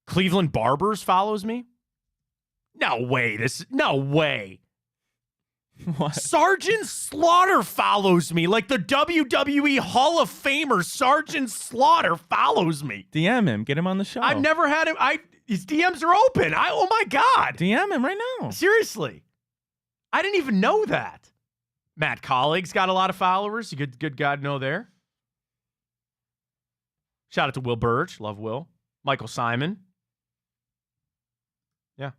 Cleveland Barbers follows me. No way. No way. What? Sergeant Slaughter follows me. Like the WWE Hall of Famer Sergeant Slaughter follows me. DM him. Get him on the show. I've never had him. His DMs are open. Oh my God. DM him right now. Seriously. I didn't even know that. Matt Colleague's got a lot of followers. Good God, know there. Shout out to Will Burge. Love Will. Michael Simon. Yeah,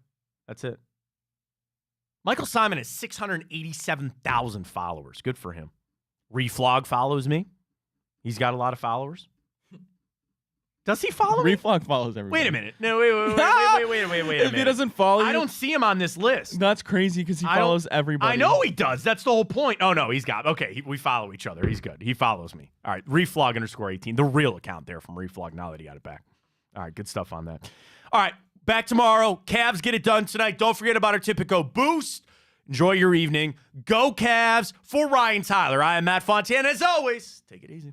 that's it. Michael Simon has 687,000 followers. Good for him. Reflog follows me. He's got a lot of followers. Does he follow me? Reflog follows everybody. Wait a minute. No, wait a minute. If he doesn't follow you, I don't see him on this list. That's crazy because he follows everybody. I know he does. That's the whole point. Oh, no, he's got... Okay, we follow each other. He's good. He follows me. All right, Reflog_18. The real account there from Reflog now that he got it back. All right, good stuff on that. All right, back tomorrow. Cavs get it done tonight. Don't forget about our Tipico boost. Enjoy your evening. Go Cavs. For Ryan Tyler, I am Matt Fontana. As always, take it easy.